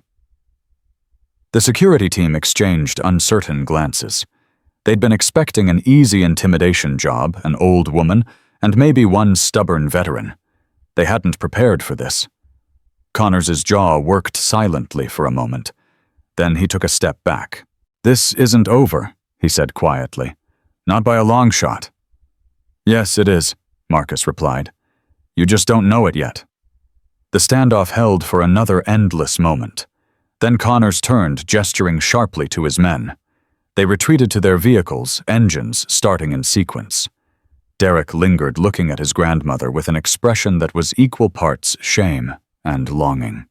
The security team exchanged uncertain glances. They'd been expecting an easy intimidation job, an old woman, and maybe one stubborn veteran. They hadn't prepared for this. Connors' jaw worked silently for a moment. Then he took a step back. "This isn't over," he said quietly. Not by a long shot. Yes, it is, Marcus replied. You just don't know it yet. The standoff held for another endless moment. Then Connors turned, gesturing sharply to his men. They retreated to their vehicles, engines starting in sequence. Derek lingered looking at his grandmother with an expression that was equal parts shame and longing.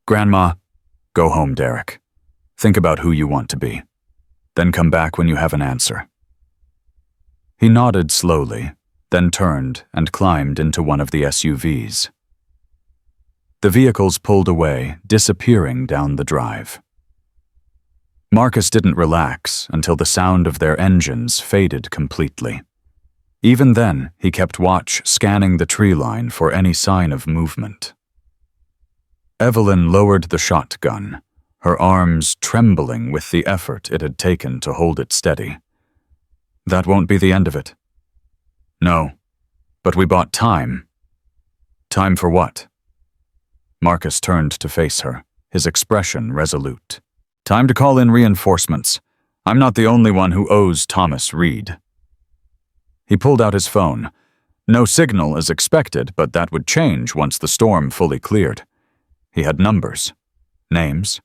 Grandma, go home, Derek. Think about who you want to be. Then come back when you have an answer. He nodded slowly, then turned and climbed into one of the SUVs. The vehicles pulled away, disappearing down the drive. Marcus didn't relax until the sound of their engines faded completely. Even then, he kept watch, scanning the tree line for any sign of movement. Evelyn lowered the shotgun, her arms trembling with the effort it had taken to hold it steady. That won't be the end of it. No, but we bought time. Time for what? Marcus turned to face her, his expression resolute. Time to call in reinforcements. I'm not the only one who owes Thomas Reed. He pulled out his phone. No signal as expected, but that would change once the storm fully cleared. He had numbers, names,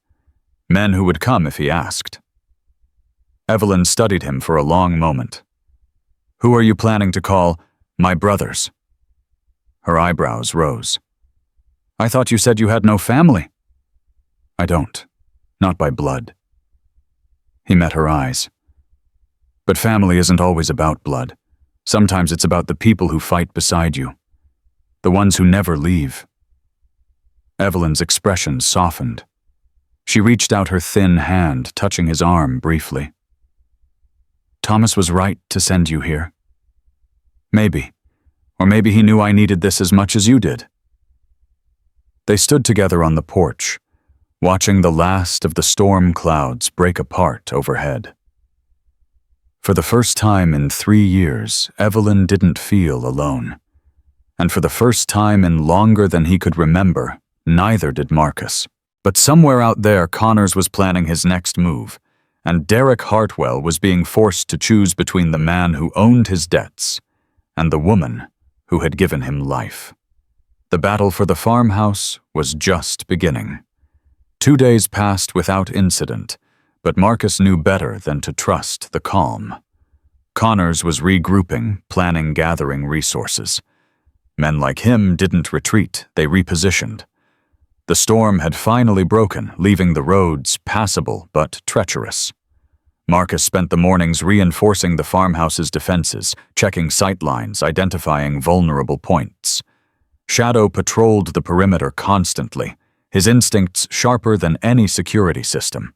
men who would come if he asked. Evelyn studied him for a long moment. Who are you planning to call my brothers? Her eyebrows rose. I thought you said you had no family. I don't. Not by blood. He met her eyes. But family isn't always about blood. Sometimes it's about the people who fight beside you. The ones who never leave. Evelyn's expression softened. She reached out her thin hand, touching his arm briefly. Thomas was right to send you here. Maybe. Or maybe he knew I needed this as much as you did. They stood together on the porch, watching the last of the storm clouds break apart overhead. For the first time in 3 years, Evelyn didn't feel alone. And for the first time in longer than he could remember, neither did Marcus. But somewhere out there, Connors was planning his next move, and Derek Hartwell was being forced to choose between the man who owned his debts and the woman who had given him life. The battle for the farmhouse was just beginning. 2 days passed without incident, but Marcus knew better than to trust the calm. Connors was regrouping, planning, gathering resources. Men like him didn't retreat, they repositioned. The storm had finally broken, leaving the roads passable but treacherous. Marcus spent the mornings reinforcing the farmhouse's defenses, checking sightlines, identifying vulnerable points. Shadow patrolled the perimeter constantly, his instincts sharper than any security system.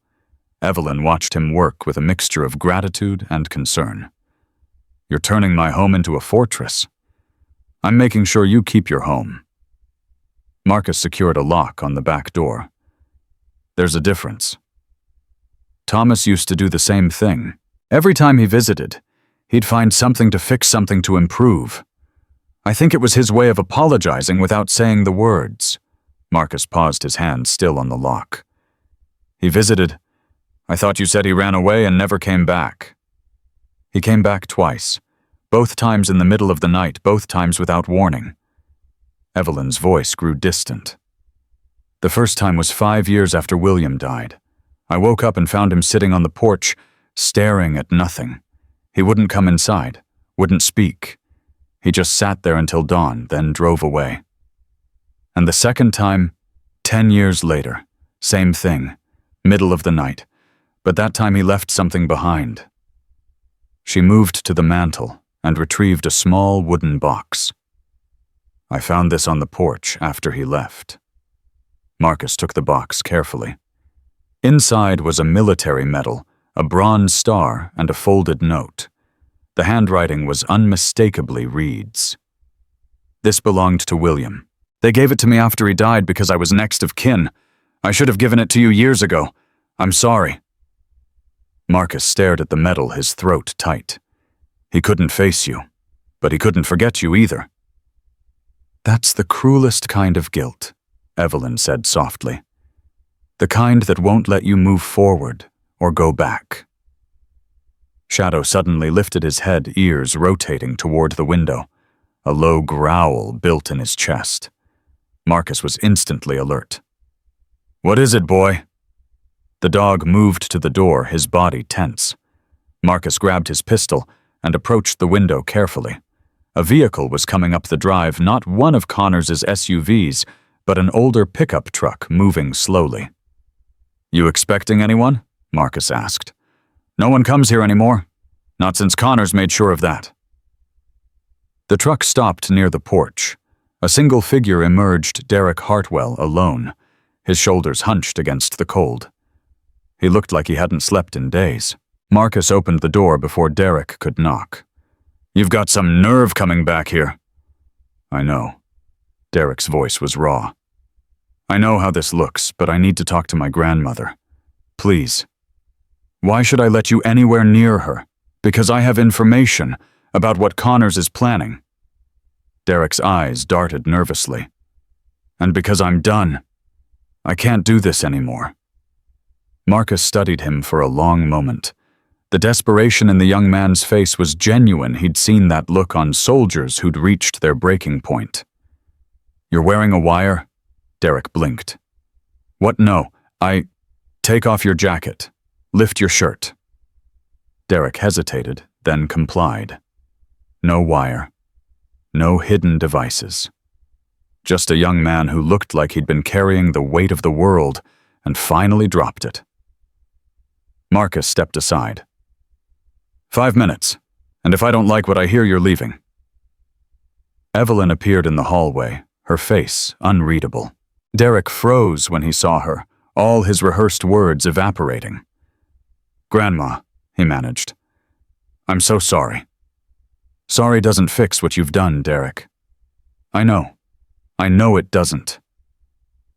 Evelyn watched him work with a mixture of gratitude and concern. You're turning my home into a fortress. I'm making sure you keep your home. Marcus secured a lock on the back door. There's a difference. Thomas used to do the same thing. Every time he visited, he'd find something to fix, something to improve. I think it was his way of apologizing without saying the words. Marcus paused, his hand still on the lock. He visited. I thought you said he ran away and never came back. He came back twice, both times in the middle of the night, both times without warning. Evelyn's voice grew distant. The first time was 5 years after William died. I woke up and found him sitting on the porch, staring at nothing. He wouldn't come inside, wouldn't speak. He just sat there until dawn, then drove away. And the second time, 10 years later, same thing, middle of the night, but that time he left something behind. She moved to the mantel and retrieved a small wooden box. I found this on the porch after he left. Marcus took the box carefully. Inside was a military medal, a bronze star, and a folded note. The handwriting was unmistakably Reed's. This belonged to William. They gave it to me after he died because I was next of kin. I should have given it to you years ago. I'm sorry. Marcus stared at the medal, his throat tight. He couldn't face you, but he couldn't forget you either. That's the cruelest kind of guilt, Evelyn said softly. The kind that won't let you move forward or go back. Shadow suddenly lifted his head, ears rotating toward the window. A low growl built in his chest. Marcus was instantly alert. "What is it, boy?" The dog moved to the door, his body tense. Marcus grabbed his pistol and approached the window carefully. A vehicle was coming up the drive, not one of Connors's SUVs, but an older pickup truck moving slowly. "You expecting anyone?" Marcus asked. "No one comes here anymore. Not since Connors made sure of that." The truck stopped near the porch. A single figure emerged, Derek Hartwell, alone, his shoulders hunched against the cold. He looked like he hadn't slept in days. Marcus opened the door before Derek could knock. "You've got some nerve coming back here." "I know." Derek's voice was raw. "I know how this looks, but I need to talk to my grandmother. Please." "Why should I let you anywhere near her? Because I have information about what Connors is planning." Derek's eyes darted nervously. "And because I'm done. I can't do this anymore." Marcus studied him for a long moment. The desperation in the young man's face was genuine. He'd seen that look on soldiers who'd reached their breaking point. "You're wearing a wire?" Derek blinked. "What? No. Take off your jacket. Lift your shirt." Derek hesitated, then complied. No wire. No hidden devices. Just a young man who looked like he'd been carrying the weight of the world and finally dropped it. Marcus stepped aside. 5 minutes, and if I don't like what I hear, you're leaving." Evelyn appeared in the hallway, her face unreadable. Derek froze when he saw her, all his rehearsed words evaporating. "Grandma," he managed. "I'm so sorry." "Sorry doesn't fix what you've done, Derek." "I know. I know it doesn't."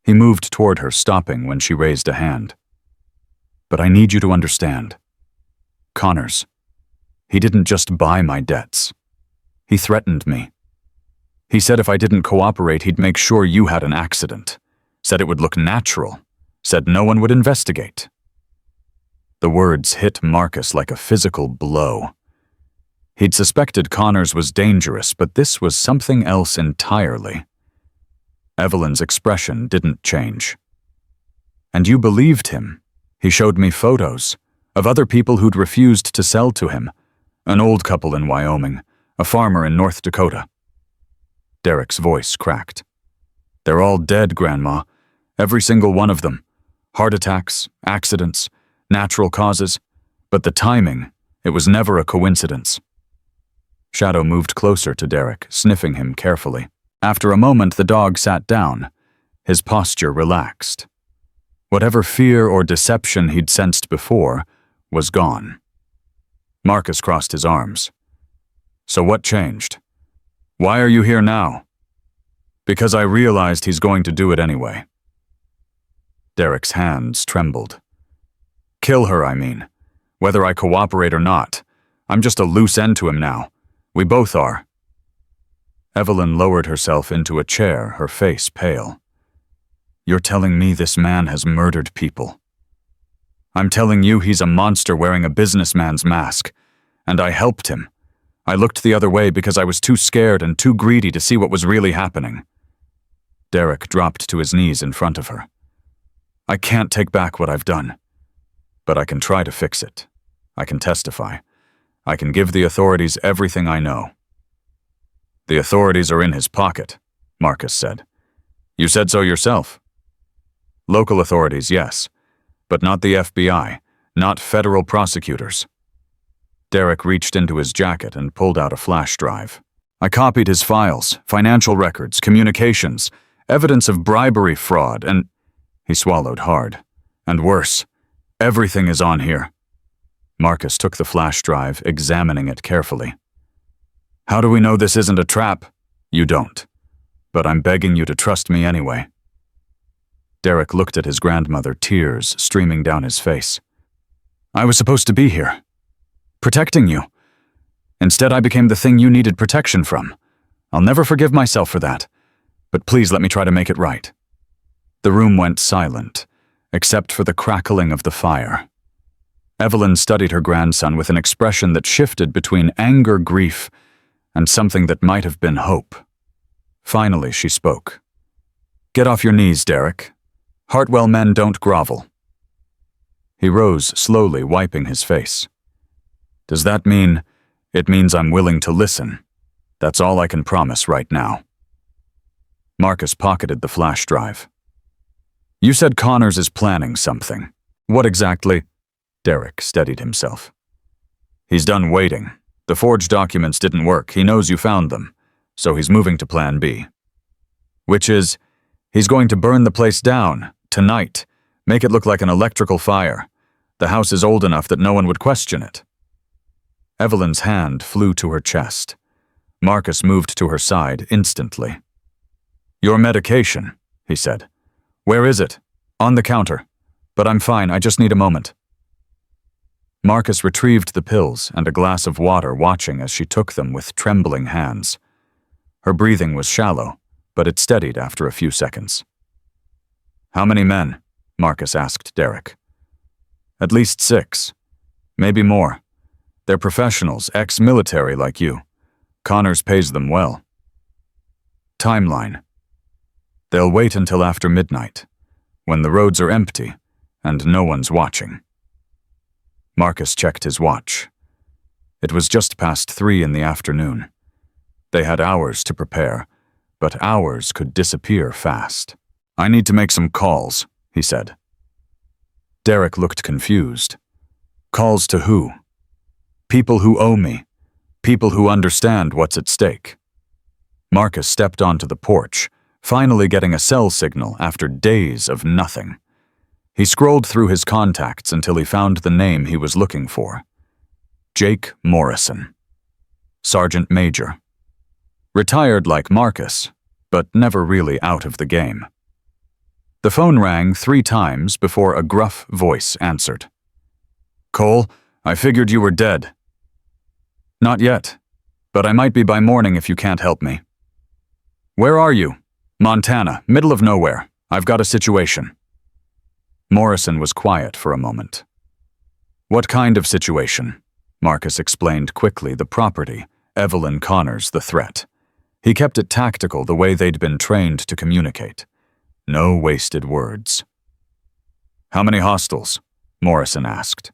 He moved toward her, stopping when she raised a hand. "But I need you to understand. Connors, he didn't just buy my debts. He threatened me. He said if I didn't cooperate, he'd make sure you had an accident. Said it would look natural. Said no one would investigate." The words hit Marcus like a physical blow. He'd suspected Connors was dangerous, but this was something else entirely. Evelyn's expression didn't change. "And you believed him. He showed me photos of other people who'd refused to sell to him. An old couple in Wyoming, a farmer in North Dakota." Derek's voice cracked. "They're all dead, Grandma. Every single one of them. Heart attacks, accidents, natural causes. But the timing, it was never a coincidence." Shadow moved closer to Derek, sniffing him carefully. After a moment, the dog sat down, his posture relaxed. Whatever fear or deception he'd sensed before was gone. Marcus crossed his arms. "So what changed? Why are you here now?" "Because I realized he's going to do it anyway." Derek's hands trembled. "Kill her, I mean. Whether I cooperate or not. I'm just a loose end to him now. We both are." Evelyn lowered herself into a chair, her face pale. "You're telling me this man has murdered people?" "I'm telling you he's a monster wearing a businessman's mask. And I helped him. I looked the other way because I was too scared and too greedy to see what was really happening." Derek dropped to his knees in front of her. "I can't take back what I've done. But I can try to fix it. I can testify. I can give the authorities everything I know." "The authorities are in his pocket," Marcus said. "You said so yourself." "Local authorities, yes. But not the FBI, not federal prosecutors." Derek reached into his jacket and pulled out a flash drive. "I copied his files, financial records, communications, evidence of bribery, fraud, and—" He swallowed hard. "And worse, everything is on here." Marcus took the flash drive, examining it carefully. "How do we know this isn't a trap?" "You don't. But I'm begging you to trust me anyway." Derek looked at his grandmother, tears streaming down his face. "I was supposed to be here, protecting you. Instead, I became the thing you needed protection from. I'll never forgive myself for that, but please let me try to make it right." The room went silent, except for the crackling of the fire. Evelyn studied her grandson with an expression that shifted between anger, grief, and something that might have been hope. Finally, she spoke. "Get off your knees, Derek. Hartwell men don't grovel." He rose slowly, wiping his face. "Does that mean—" "It means I'm willing to listen. That's all I can promise right now." Marcus pocketed the flash drive. "You said Connors is planning something. What exactly?" Derek steadied himself. "He's done waiting. The forged documents didn't work. He knows you found them, so he's moving to Plan B. Which is, he's going to burn the place down, tonight, make it look like an electrical fire. The house is old enough that no one would question it." Evelyn's hand flew to her chest. Marcus moved to her side instantly. "Your medication," he said. "Where is it?" "On the counter. But I'm fine, I just need a moment." Marcus retrieved the pills and a glass of water, watching as she took them with trembling hands. Her breathing was shallow, but it steadied after a few seconds. "How many men?" Marcus asked Derek. "At least 6. Maybe more. They're professionals, ex-military like you. Connors pays them well." Timeline. They'll wait until after midnight, when the roads are empty and no one's watching. Marcus checked his watch. It was just past 3 in the afternoon. They had hours to prepare, but hours could disappear fast. "I need to make some calls," he said. Derek looked confused. "Calls to who?" "People who owe me. People who understand what's at stake." Marcus stepped onto the porch, finally getting a cell signal after days of nothing. He scrolled through his contacts until he found the name he was looking for. Jake Morrison. Sergeant Major. Retired like Marcus, but never really out of the game. The phone rang 3 times before a gruff voice answered. "Cole, I figured you were dead." "Not yet, but I might be by morning if you can't help me." "Where are you?" "Montana, middle of nowhere. I've got a situation." Morrison was quiet for a moment. "What kind of situation?" Marcus explained quickly: the property, Evelyn Connors, the threat. He kept it tactical, the way they'd been trained to communicate. No wasted words. "How many hostiles?" Morrison asked.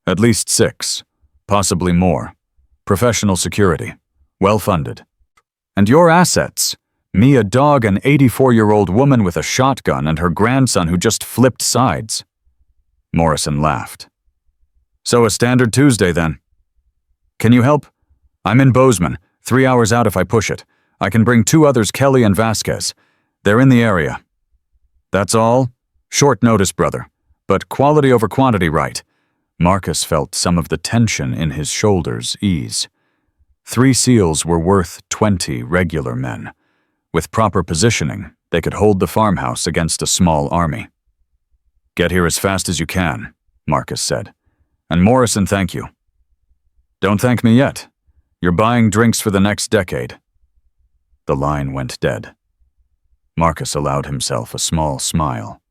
"At least 6, possibly more. Professional security, well-funded. And your assets? Me, a dog, an 84-year-old woman with a shotgun, and her grandson who just flipped sides." Morrison laughed. "So a standard Tuesday, then. Can you help? I'm in Bozeman, 3 hours out if I push it. I can bring 2 others, Kelly and Vasquez. They're in the area." "That's all? Short notice, brother. But quality over quantity, right?" Marcus felt some of the tension in his shoulders ease. 3 SEALs were worth 20 regular men. With proper positioning, they could hold the farmhouse against a small army. "Get here as fast as you can," Marcus said. "And Morrison, thank you." "Don't thank me yet. You're buying drinks for the next decade." The line went dead. Marcus allowed himself a small smile.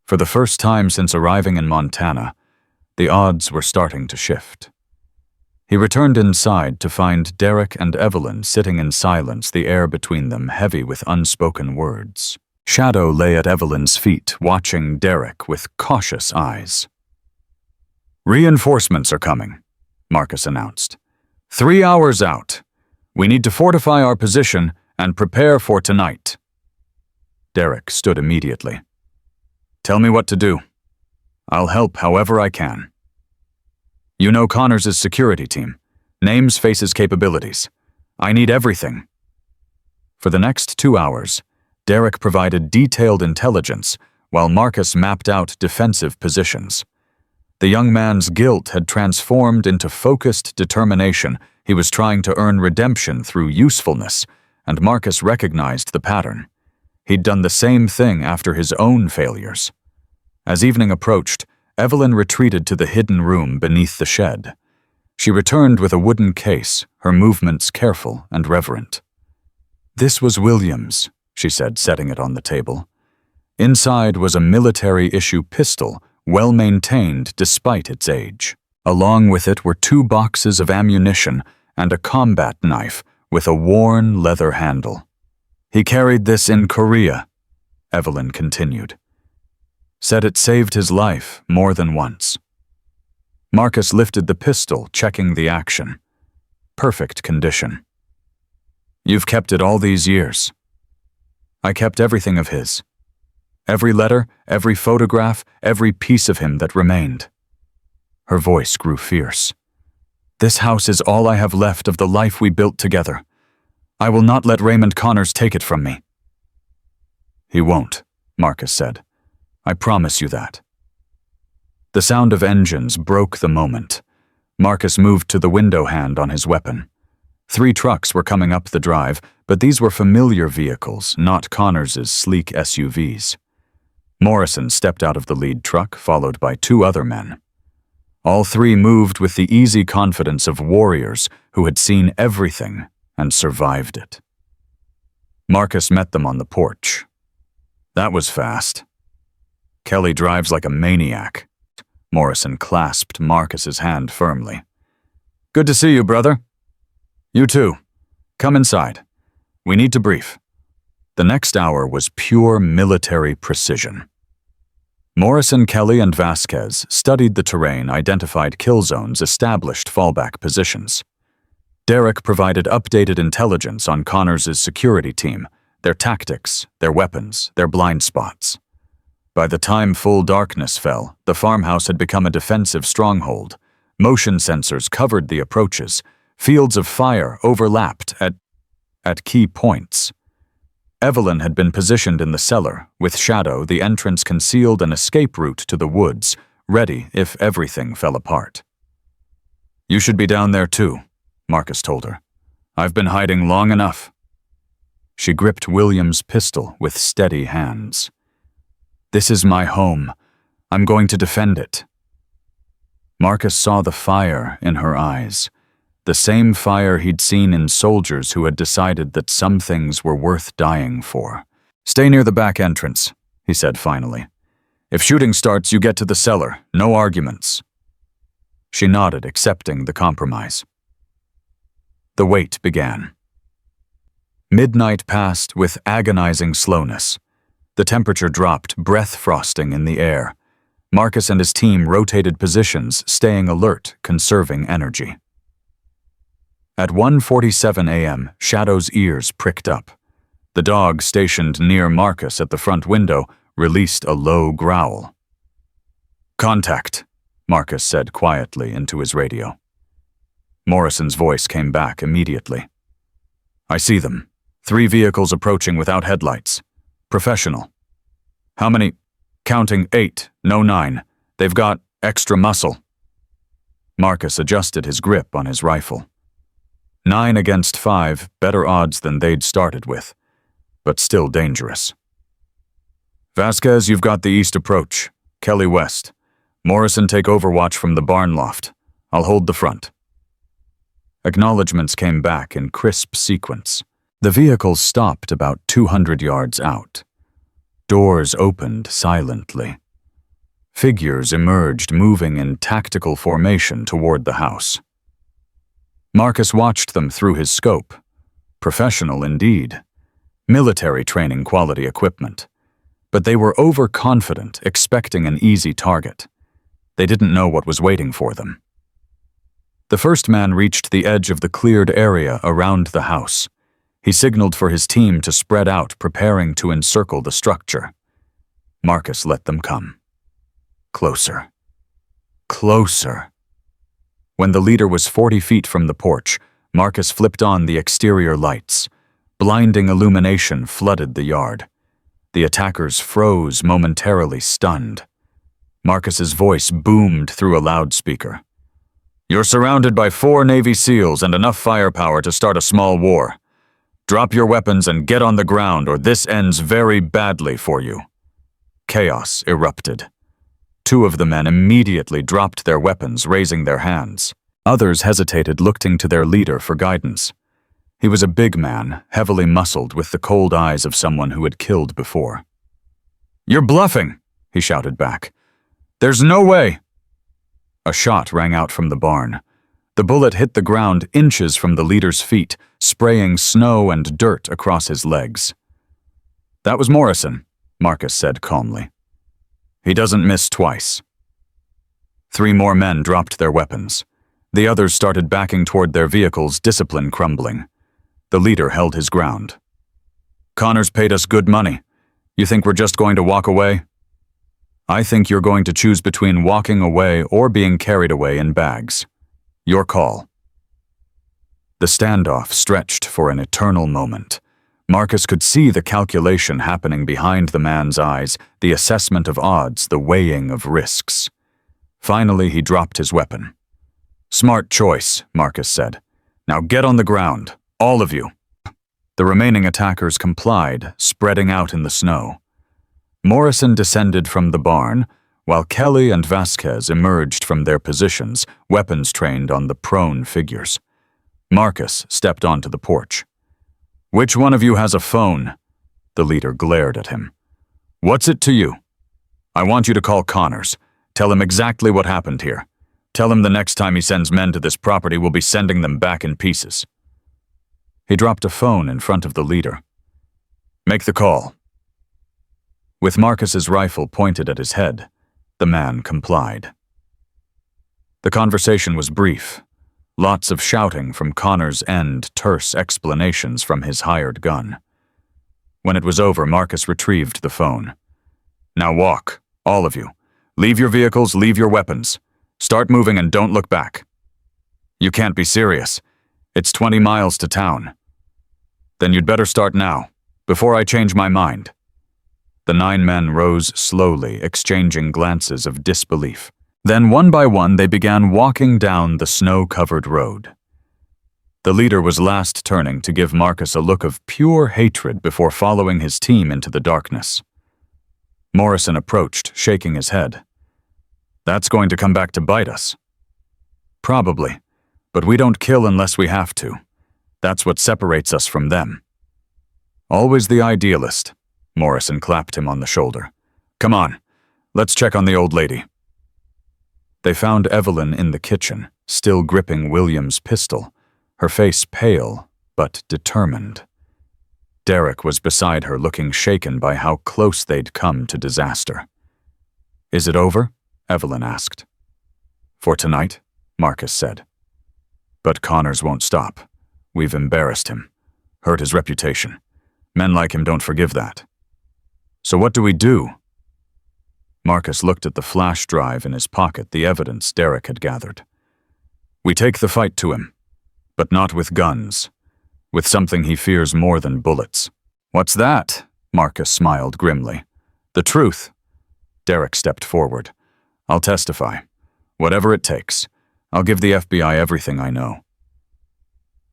For the first time since arriving in Montana, the odds were starting to shift. He returned inside to find Derek and Evelyn sitting in silence, the air between them heavy with unspoken words. Shadow lay at Evelyn's feet, watching Derek with cautious eyes. "Reinforcements are coming," Marcus announced. 3 hours out. We need to fortify our position and prepare for tonight." Derek stood immediately. "Tell me what to do. I'll help however I can." "You know Connors' security team. Names, faces, capabilities. I need everything." For the next 2 hours, Derek provided detailed intelligence while Marcus mapped out defensive positions. The young man's guilt had transformed into focused determination. He was trying to earn redemption through usefulness, and Marcus recognized the pattern. He'd done the same thing after his own failures. As evening approached, Evelyn retreated to the hidden room beneath the shed. She returned with a wooden case, her movements careful and reverent. "This was Williams," she said, setting it on the table. Inside was a military-issue pistol well-maintained despite its age. Along with it were 2 boxes of ammunition and a combat knife with a worn leather handle. "He carried this in Korea," Evelyn continued. "Said it saved his life more than once." Marcus lifted the pistol, checking the action. Perfect condition. "You've kept it all these years." "I kept everything of his. Every letter, every photograph, every piece of him that remained." Her voice grew fierce. "This house is all I have left of the life we built together. I will not let Raymond Connors take it from me." "He won't," Marcus said. "I promise you that." The sound of engines broke the moment. Marcus moved to the window hand on his weapon. 3 trucks were coming up the drive, but these were familiar vehicles, not Connors's sleek SUVs. Morrison stepped out of the lead truck, followed by 2 other men. All 3 moved with the easy confidence of warriors who had seen everything and survived it. Marcus met them on the porch. "That was fast." "Kelly drives like a maniac." Morrison clasped Marcus's hand firmly. "Good to see you, brother." "You too. Come inside. We need to brief." The next hour was pure military precision. Morrison, Kelly, and Vasquez studied the terrain, identified kill zones, established fallback positions. Derek provided updated intelligence on Connors's security team, their tactics, their weapons, their blind spots. By the time full darkness fell, the farmhouse had become a defensive stronghold. Motion sensors covered the approaches. Fields of fire overlapped at key points. Evelyn had been positioned in the cellar, with Shadow, the entrance concealed, an escape route to the woods, ready if everything fell apart. "You should be down there too," Marcus told her. "I've been hiding long enough." She gripped William's pistol with steady hands. "This is my home. I'm going to defend it." Marcus saw the fire in her eyes, the same fire he'd seen in soldiers who had decided that some things were worth dying for. "Stay near the back entrance," he said finally. "If shooting starts, you get to the cellar. No arguments." She nodded, accepting the compromise. The wait began. Midnight passed with agonizing slowness. The temperature dropped, breath frosting in the air. Marcus and his team rotated positions, staying alert, conserving energy. At 1:47 a.m., Shadow's ears pricked up. The dog stationed near Marcus at the front window released a low growl. "Contact," Marcus said quietly into his radio. Morrison's voice came back immediately. "I see them. 3 vehicles approaching without headlights. Professional. How many? Counting 8, no 9. They've got extra muscle." Marcus adjusted his grip on his rifle. 9 against 5, better odds than they'd started with, but still dangerous. "Vasquez, you've got the east approach. Kelly west. Morrison, take overwatch from the barn loft. I'll hold the front." Acknowledgements came back in crisp sequence. The vehicles stopped about 200 yards out. Doors opened silently. Figures emerged, moving in tactical formation toward the house. Marcus watched them through his scope. Professional indeed. Military training quality equipment. But they were overconfident, expecting an easy target. They didn't know what was waiting for them. The first man reached the edge of the cleared area around the house. He signaled for his team to spread out, preparing to encircle the structure. Marcus let them come. Closer. Closer. When the leader was 40 feet from the porch, Marcus flipped on the exterior lights. Blinding illumination flooded the yard. The attackers froze, momentarily stunned. Marcus's voice boomed through a loudspeaker. "You're surrounded by 4 Navy SEALs and enough firepower to start a small war. Drop your weapons and get on the ground, or this ends very badly for you." Chaos erupted. 2 of the men immediately dropped their weapons, raising their hands. Others hesitated, looking to their leader for guidance. He was a big man, heavily muscled, with the cold eyes of someone who had killed before. "You're bluffing," he shouted back. There's no way! A shot rang out from the barn. The bullet hit the ground inches from the leader's feet, spraying snow and dirt across his legs. That was Morrison, Marcus said calmly. He doesn't miss twice. 3 more men dropped their weapons. The others started backing toward their vehicles, discipline crumbling. The leader held his ground. Connors paid us good money. You think we're just going to walk away? I think you're going to choose between walking away or being carried away in bags. Your call. The standoff stretched for an eternal moment. Marcus could see the calculation happening behind the man's eyes, the assessment of odds, the weighing of risks. Finally, he dropped his weapon. Smart choice, Marcus said. Now get on the ground, all of you. The remaining attackers complied, spreading out in the snow. Morrison descended from the barn, while Kelly and Vasquez emerged from their positions, weapons trained on the prone figures. Marcus stepped onto the porch. Which one of you has a phone? The leader glared at him. What's it to you? I want you to call Connors. Tell him exactly what happened here. Tell him the next time he sends men to this property, we'll be sending them back in pieces. He dropped a phone in front of the leader. Make the call. With Marcus's rifle pointed at his head, the man complied. The conversation was brief. Lots of shouting from Connors' end, terse explanations from his hired gun. When it was over, Marcus retrieved the phone. Now walk, all of you. Leave your vehicles, leave your weapons. Start moving and don't look back. You can't be serious. It's 20 miles to town. Then you'd better start now, before I change my mind. The 9 men rose slowly, exchanging glances of disbelief. Then one by one they began walking down the snow-covered road. The leader was last turning to give Marcus a look of pure hatred before following his team into the darkness. Morrison approached, shaking his head. That's going to come back to bite us. Probably, but we don't kill unless we have to. That's what separates us from them. Always the idealist. Morrison clapped him on the shoulder. Come on, let's check on the old lady. They found Evelyn in the kitchen, still gripping William's pistol, her face pale but determined. Derek was beside her, looking shaken by how close they'd come to disaster. Is it over? Evelyn asked. For tonight, Marcus said. But Connors won't stop. We've embarrassed him, hurt his reputation. Men like him don't forgive that. So what do we do? Marcus looked at the flash drive in his pocket, the evidence Derek had gathered. We take the fight to him, but not with guns, with something he fears more than bullets. What's that? Marcus smiled grimly. The truth. Derek stepped forward. I'll testify. Whatever it takes. I'll give the FBI everything I know.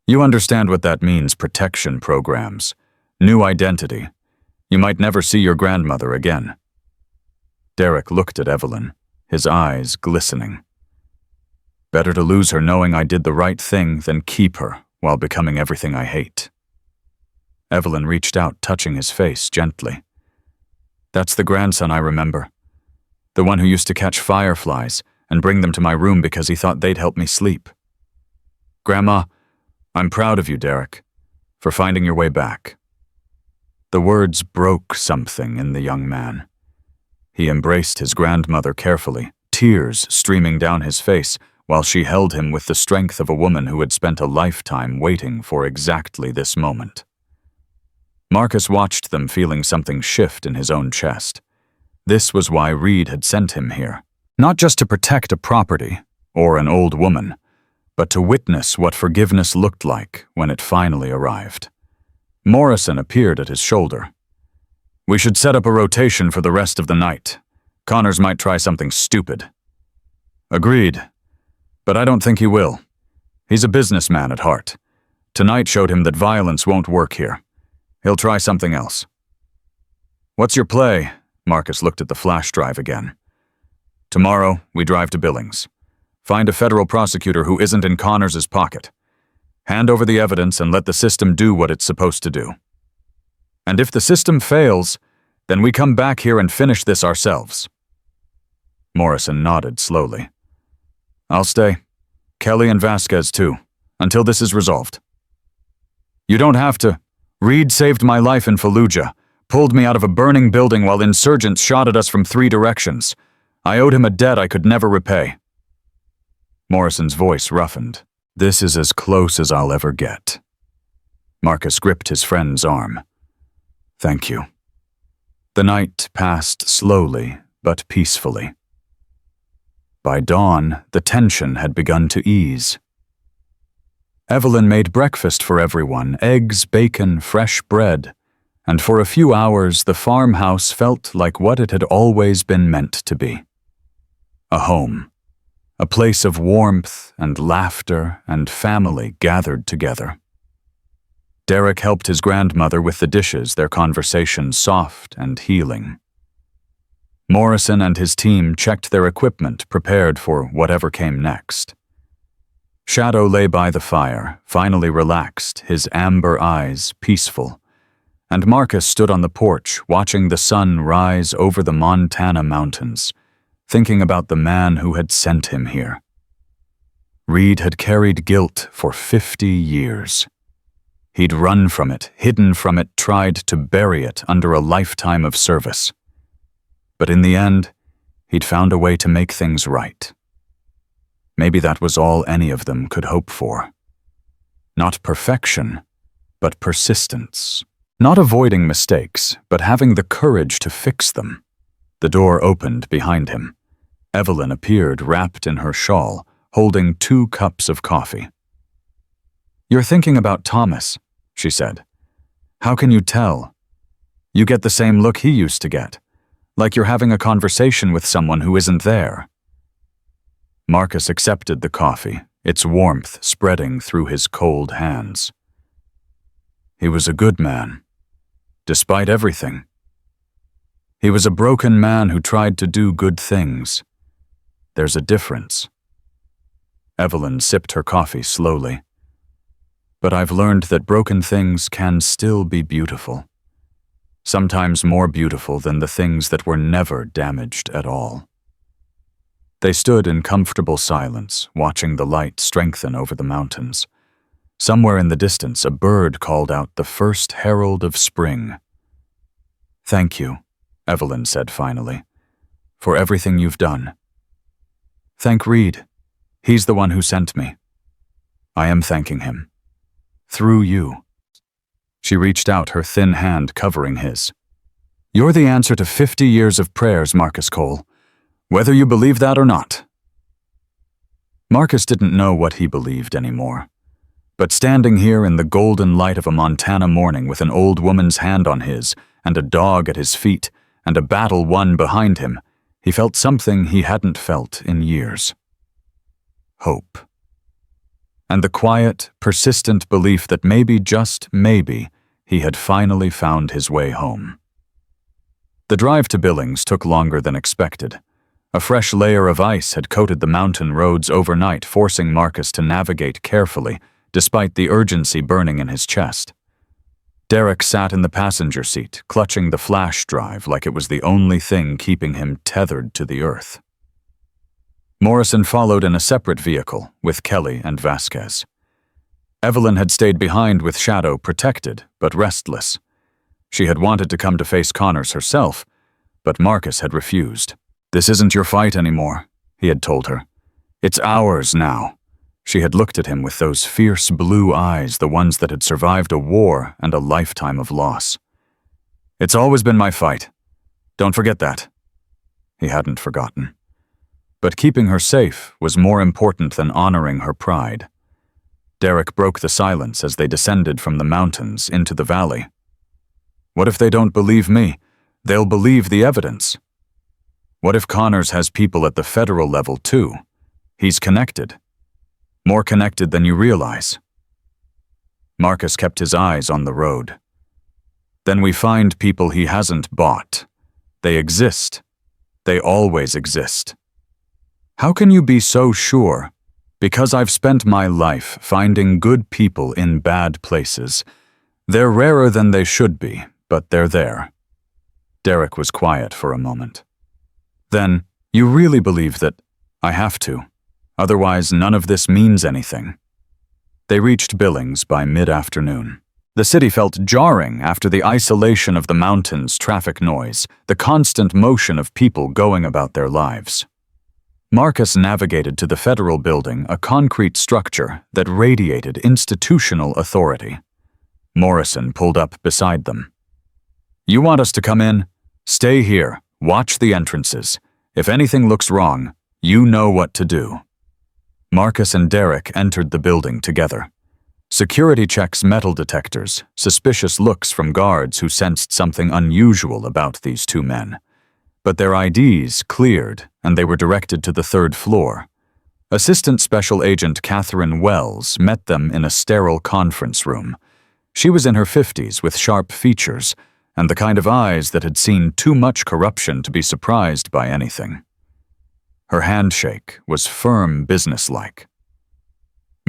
You understand what that means, protection programs. New identity. You might never see your grandmother again. Derek looked at Evelyn, his eyes glistening. Better to lose her knowing I did the right thing than keep her while becoming everything I hate. Evelyn reached out, touching his face gently. That's the grandson I remember. The one who used to catch fireflies and bring them to my room because he thought they'd help me sleep. Grandma, I'm proud of you, Derek, for finding your way back. The words broke something in the young man. He embraced his grandmother carefully, tears streaming down his face, while she held him with the strength of a woman who had spent a lifetime waiting for exactly this moment. Marcus watched them, feeling something shift in his own chest. This was why Reed had sent him here. Not just to protect a property, or an old woman, but to witness what forgiveness looked like when it finally arrived. Morrison appeared at his shoulder. We should set up a rotation for the rest of the night. Connors might try something stupid. Agreed. But I don't think he will. He's a businessman at heart. Tonight showed him that violence won't work here. He'll try something else. What's your play? Marcus looked at the flash drive again. Tomorrow, we drive to Billings. Find a federal prosecutor who isn't in Connors' pocket. Hand over the evidence and let the system do what it's supposed to do. And if the system fails, then we come back here and finish this ourselves. Morrison nodded slowly. I'll stay. Kelly and Vasquez too, until this is resolved. You don't have to. Reed saved my life in Fallujah, pulled me out of a burning building while insurgents shot at us from 3 directions. I owed him a debt I could never repay. Morrison's voice roughened. This is as close as I'll ever get. Marcus gripped his friend's arm. Thank you. The night passed slowly but peacefully. By dawn, the tension had begun to ease. Evelyn made breakfast for everyone, eggs, bacon, fresh bread, and for a few hours the farmhouse felt like what it had always been meant to be. A home, a place of warmth and laughter and family gathered together. Derek helped his grandmother with the dishes, their conversation soft and healing. Morrison and his team checked their equipment, prepared for whatever came next. Shadow lay by the fire, finally relaxed, his amber eyes peaceful, and Marcus stood on the porch, watching the sun rise over the Montana mountains, thinking about the man who had sent him here. Reed had carried guilt for 50 years. He'd run from it, hidden from it, tried to bury it under a lifetime of service. But in the end, he'd found a way to make things right. Maybe that was all any of them could hope for. Not perfection, but persistence. Not avoiding mistakes, but having the courage to fix them. The door opened behind him. Evelyn appeared wrapped in her shawl, holding 2 cups of coffee. You're thinking about Thomas, she said. How can you tell? You get the same look he used to get, like you're having a conversation with someone who isn't there. Marcus accepted the coffee, its warmth spreading through his cold hands. He was a good man, despite everything. He was a broken man who tried to do good things. There's a difference. Evelyn sipped her coffee slowly. But I've learned that broken things can still be beautiful. Sometimes more beautiful than the things that were never damaged at all. They stood in comfortable silence, watching the light strengthen over the mountains. Somewhere in the distance, a bird called out the first herald of spring. Thank you, Evelyn said finally, for everything you've done. Thank Reed. He's the one who sent me. I am thanking him. Through you. She reached out, her thin hand covering his. You're the answer to 50 years of prayers, Marcus Cole, whether you believe that or not. Marcus didn't know what he believed anymore. But standing here in the golden light of a Montana morning with an old woman's hand on his, and a dog at his feet, and a battle won behind him, he felt something he hadn't felt in years. Hope. And the quiet, persistent belief that maybe, just maybe, he had finally found his way home. The drive to Billings took longer than expected. A fresh layer of ice had coated the mountain roads overnight, forcing Marcus to navigate carefully, despite the urgency burning in his chest. Derek sat in the passenger seat, clutching the flash drive like it was the only thing keeping him tethered to the earth. Morrison followed in a separate vehicle, with Kelly and Vasquez. Evelyn had stayed behind with Shadow, protected, but restless. She had wanted to come to face Connors herself, but Marcus had refused. This isn't your fight anymore, he had told her. It's ours now. She had looked at him with those fierce blue eyes, the ones that had survived a war and a lifetime of loss. It's always been my fight. Don't forget that. He hadn't forgotten. But keeping her safe was more important than honoring her pride. Derek broke the silence as they descended from the mountains into the valley. What if they don't believe me? They'll believe the evidence. What if Connors has people at the federal level too? He's connected. More connected than you realize. Marcus kept his eyes on the road. Then we find people he hasn't bought. They exist. They always exist. How can you be so sure? Because I've spent my life finding good people in bad places. They're rarer than they should be, but they're there. Derek was quiet for a moment. Then, You really believe that I have to? Otherwise, none of this means anything. They reached Billings by mid-afternoon. The city felt jarring after the isolation of the mountains' traffic noise, the constant motion of people going about their lives. Marcus navigated to the federal building, a concrete structure that radiated institutional authority. Morrison pulled up beside them. You want us to come in? Stay here. Watch the entrances. If anything looks wrong, you know what to do. Marcus and Derek entered the building together. Security checks metal detectors, suspicious looks from guards who sensed something unusual about these two men. But their IDs cleared, and they were directed to the third floor. Assistant Special Agent Catherine Wells met them in a sterile conference room. She was in her 50s with sharp features, and the kind of eyes that had seen too much corruption to be surprised by anything. Her handshake was firm, businesslike.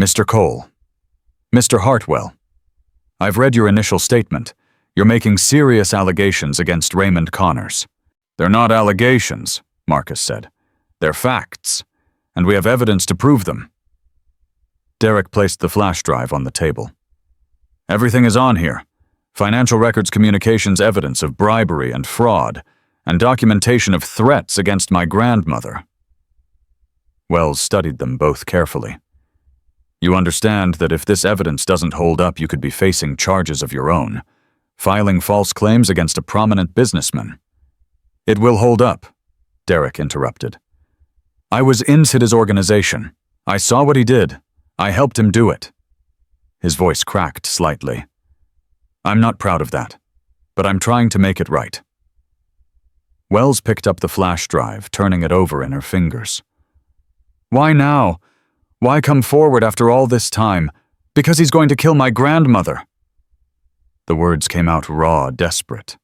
Mr. Cole. Mr. Hartwell, I've read your initial statement. You're making serious allegations against Raymond Connors. They're not allegations, Marcus said. They're facts, and we have evidence to prove them. Derek placed the flash drive on the table. Everything is on here. Financial records, communications, evidence of bribery and fraud, and documentation of threats against my grandmother. Wells studied them both carefully. You understand that if this evidence doesn't hold up, you could be facing charges of your own, filing false claims against a prominent businessman. It will hold up, Derek interrupted. I was in Sid's organization. I saw what he did. I helped him do it. His voice cracked slightly. I'm not proud of that, but I'm trying to make it right. Wells picked up the flash drive, turning it over in her fingers. Why now? Why come forward after all this time? Because he's going to kill my grandmother. The words came out raw, desperate.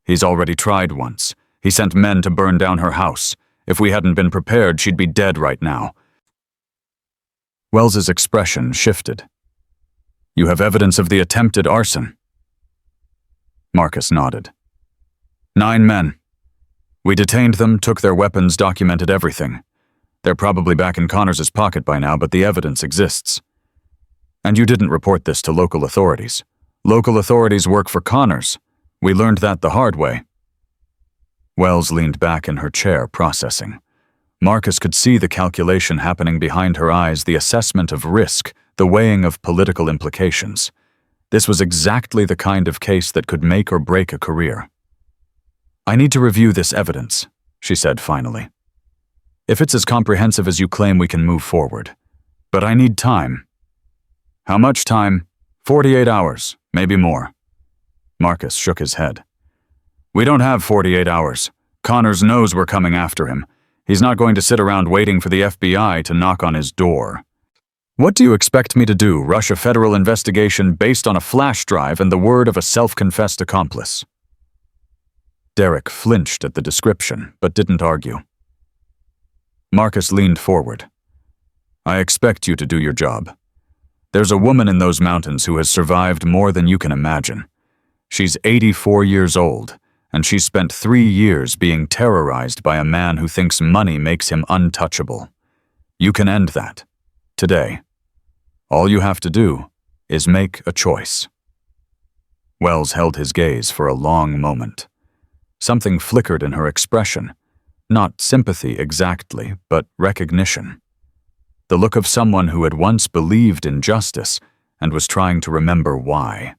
He's already tried once. He sent men to burn down her house. If we hadn't been prepared, she'd be dead right now. Wells's expression shifted. You have evidence of the attempted arson? Marcus nodded. 9 men. We detained them, took their weapons, documented everything. They're probably back in Connors's pocket by now, but the evidence exists. And you didn't report this to local authorities. Local authorities work for Connors. We learned that the hard way. Wells leaned back in her chair, processing. Marcus could see the calculation happening behind her eyes, the assessment of risk, the weighing of political implications. This was exactly the kind of case that could make or break a career. I need to review this evidence, she said finally. If it's as comprehensive as you claim, we can move forward. But I need time. How much time? 48 hours, maybe more. Marcus shook his head. We don't have 48 hours. Connors knows we're coming after him. He's not going to sit around waiting for the FBI to knock on his door. What do you expect me to do, rush a federal investigation based on a flash drive and the word of a self-confessed accomplice? Derek flinched at the description, but didn't argue. Marcus leaned forward. I expect you to do your job. There's a woman in those mountains who has survived more than you can imagine. She's 84 years old, and she's spent 3 years being terrorized by a man who thinks money makes him untouchable. You can end that. Today. All you have to do is make a choice. Wells held his gaze for a long moment. Something flickered in her expression. Not sympathy exactly, but recognition. The look of someone who had once believed in justice and was trying to remember why.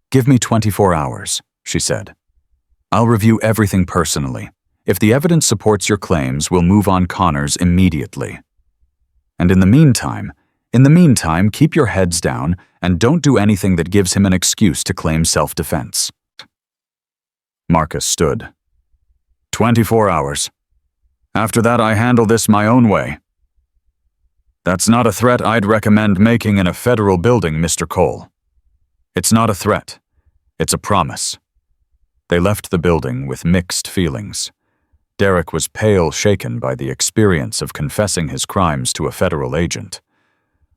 Give me 24 hours, she said. I'll review everything personally. If the evidence supports your claims, we'll move on Connors immediately. And in the meantime, keep your heads down and don't do anything that gives him an excuse to claim self-defense. Marcus stood. 24 hours. After that, I handle this my own way. That's not a threat I'd recommend making in a federal building, Mr. Cole. It's not a threat. It's a promise. They left the building with mixed feelings. Derek was pale, shaken by the experience of confessing his crimes to a federal agent.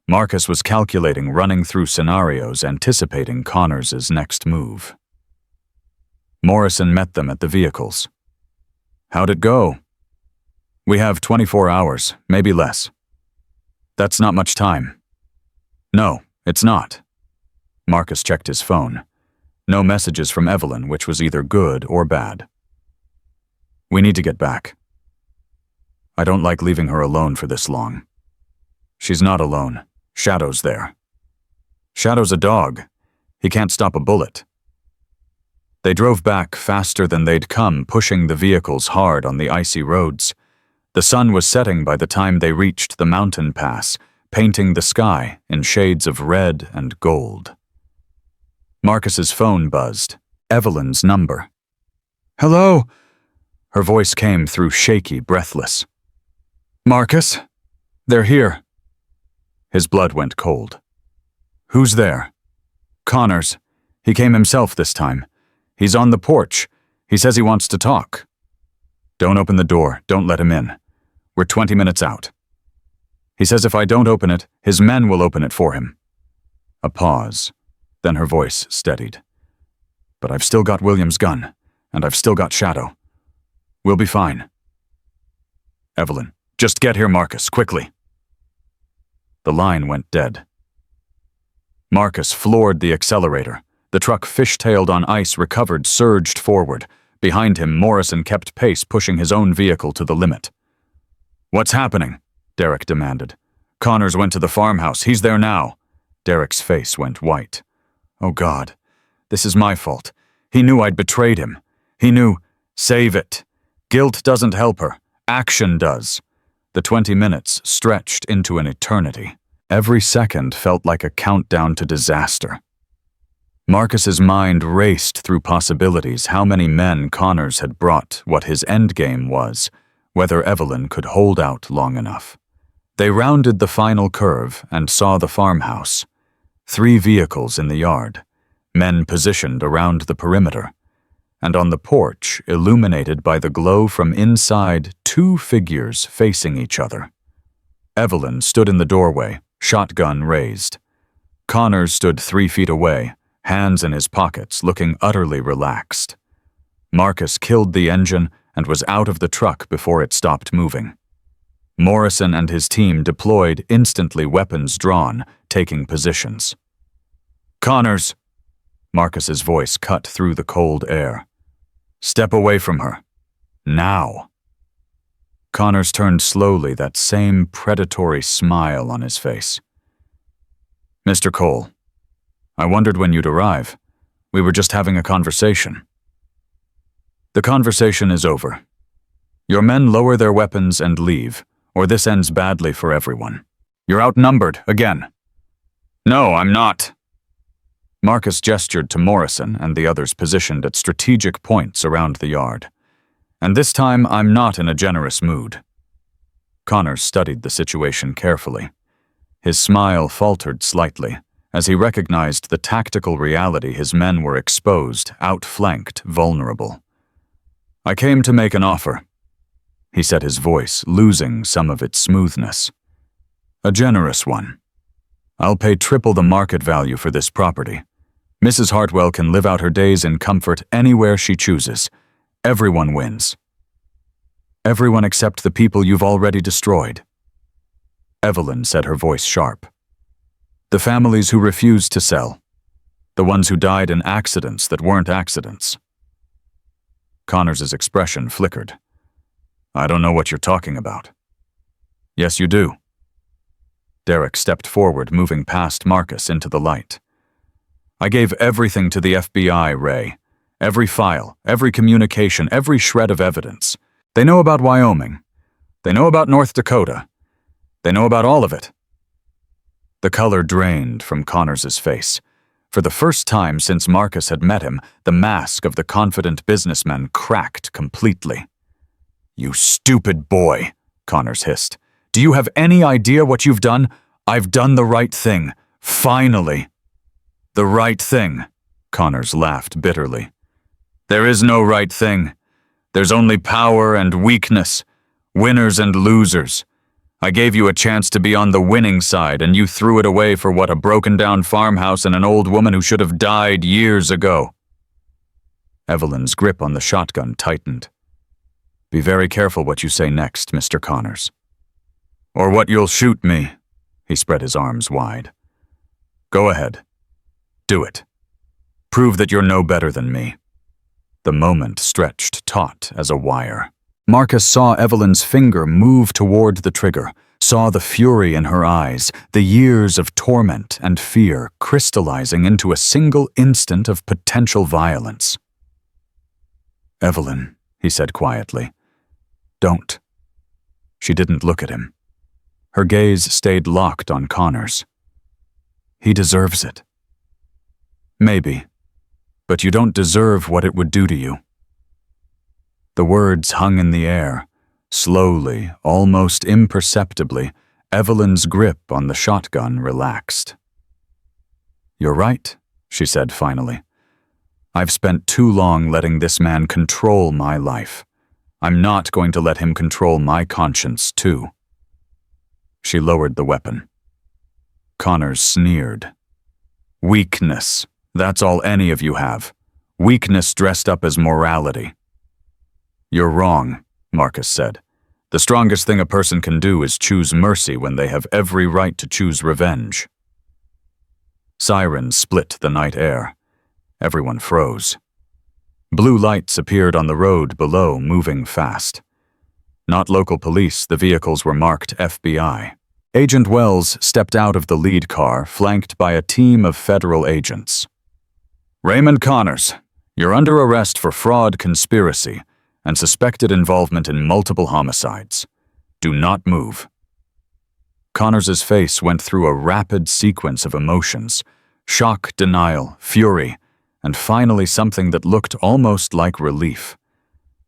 Marcus was calculating, running through scenarios, anticipating Connors's next move. Morrison met them at the vehicles. How'd it go? We have 24 hours, maybe less. That's not much time. No, it's not. Marcus checked his phone. No messages from Evelyn, which was either good or bad. We need to get back. I don't like leaving her alone for this long. She's not alone. Shadow's there. Shadow's a dog. He can't stop a bullet. They drove back faster than they'd come, pushing the vehicles hard on the icy roads. The sun was setting by the time they reached the mountain pass, painting the sky in shades of red and gold. Marcus's phone buzzed. Evelyn's number. Hello? Her voice came through shaky, breathless. Marcus? They're here. His blood went cold. Who's there? Connors. He came himself this time. He's on the porch. He says he wants to talk. Don't open the door. Don't let him in. We're 20 minutes out. He says if I don't open it, his men will open it for him. A pause. Then her voice steadied. But I've still got William's gun, and I've still got Shadow. We'll be fine. Evelyn, just get here, Marcus, quickly. The line went dead. Marcus floored the accelerator. The truck fishtailed on ice, recovered, surged forward. Behind him, Morrison kept pace, pushing his own vehicle to the limit. What's happening? Derek demanded. Connors went to the farmhouse. He's there now. Derek's face went white. Oh, God. This is my fault. He knew I'd betrayed him. He knew. Save it. Guilt doesn't help her. Action does. The 20 minutes stretched into an eternity. Every second felt like a countdown to disaster. Marcus's mind raced through possibilities, how many men Connors had brought, what his endgame was, whether Evelyn could hold out long enough. They rounded the final curve and saw the farmhouse. 3 vehicles in the yard, men positioned around the perimeter, and on the porch, illuminated by the glow from inside, 2 figures facing each other. Evelyn stood in the doorway, shotgun raised. Connors stood 3 feet away, hands in his pockets, looking utterly relaxed. Marcus killed the engine and was out of the truck before it stopped moving. Morrison and his team deployed, instantly weapons drawn, taking positions. Connors! Marcus's voice cut through the cold air. Step away from her. Now! Connors turned slowly, that same predatory smile on his face. Mr. Cole, I wondered when you'd arrive. We were just having a conversation. The conversation is over. Your men lower their weapons and leave, or this ends badly for everyone. You're outnumbered, again. No, I'm not. Marcus gestured to Morrison and the others positioned at strategic points around the yard. And this time, I'm not in a generous mood. Connors studied the situation carefully. His smile faltered slightly as he recognized the tactical reality his men were exposed, outflanked, vulnerable. I came to make an offer, he said, his voice losing some of its smoothness. A generous one. I'll pay triple the market value for this property. Mrs. Hartwell can live out her days in comfort anywhere she chooses. Everyone wins. Everyone except the people you've already destroyed. Evelyn said, her voice sharp. The families who refused to sell. The ones who died in accidents that weren't accidents. Connors's expression flickered. I don't know what you're talking about. Yes, you do. Derek stepped forward, moving past Marcus into the light. I gave everything to the FBI, Ray. Every file, every communication, every shred of evidence. They know about Wyoming. They know about North Dakota. They know about all of it. The color drained from Connors's face. For the first time since Marcus had met him, the mask of the confident businessman cracked completely. You stupid boy, Connors hissed. Do you have any idea what you've done? I've done the right thing. Finally. The right thing, Connors laughed bitterly. There is no right thing. There's only power and weakness, winners and losers. I gave you a chance to be on the winning side, and you threw it away for what, a broken-down farmhouse and an old woman who should have died years ago. Evelyn's grip on the shotgun tightened. Be very careful what you say next, Mr. Connors. Or what you'll shoot me. He spread his arms wide. Go ahead. Do it. Prove that you're no better than me. The moment stretched taut as a wire. Marcus saw Evelyn's finger move toward the trigger, saw the fury in her eyes, the years of torment and fear crystallizing into a single instant of potential violence. Evelyn, he said quietly, don't. She didn't look at him. Her gaze stayed locked on Connors. He deserves it. Maybe, but you don't deserve what it would do to you. The words hung in the air. Slowly, almost imperceptibly, Evelyn's grip on the shotgun relaxed. You're right, she said finally. I've spent too long letting this man control my life. I'm not going to let him control my conscience, too. She lowered the weapon. Connors sneered. Weakness. That's all any of you have. Weakness dressed up as morality. You're wrong, Marcus said. The strongest thing a person can do is choose mercy when they have every right to choose revenge. Sirens split the night air. Everyone froze. Blue lights appeared on the road below, moving fast. Not local police, the vehicles were marked FBI. Agent Wells stepped out of the lead car, flanked by a team of federal agents. Raymond Connors, you're under arrest for fraud, conspiracy, and suspected involvement in multiple homicides. Do not move. Connors's face went through a rapid sequence of emotions: shock, denial, fury, and finally something that looked almost like relief.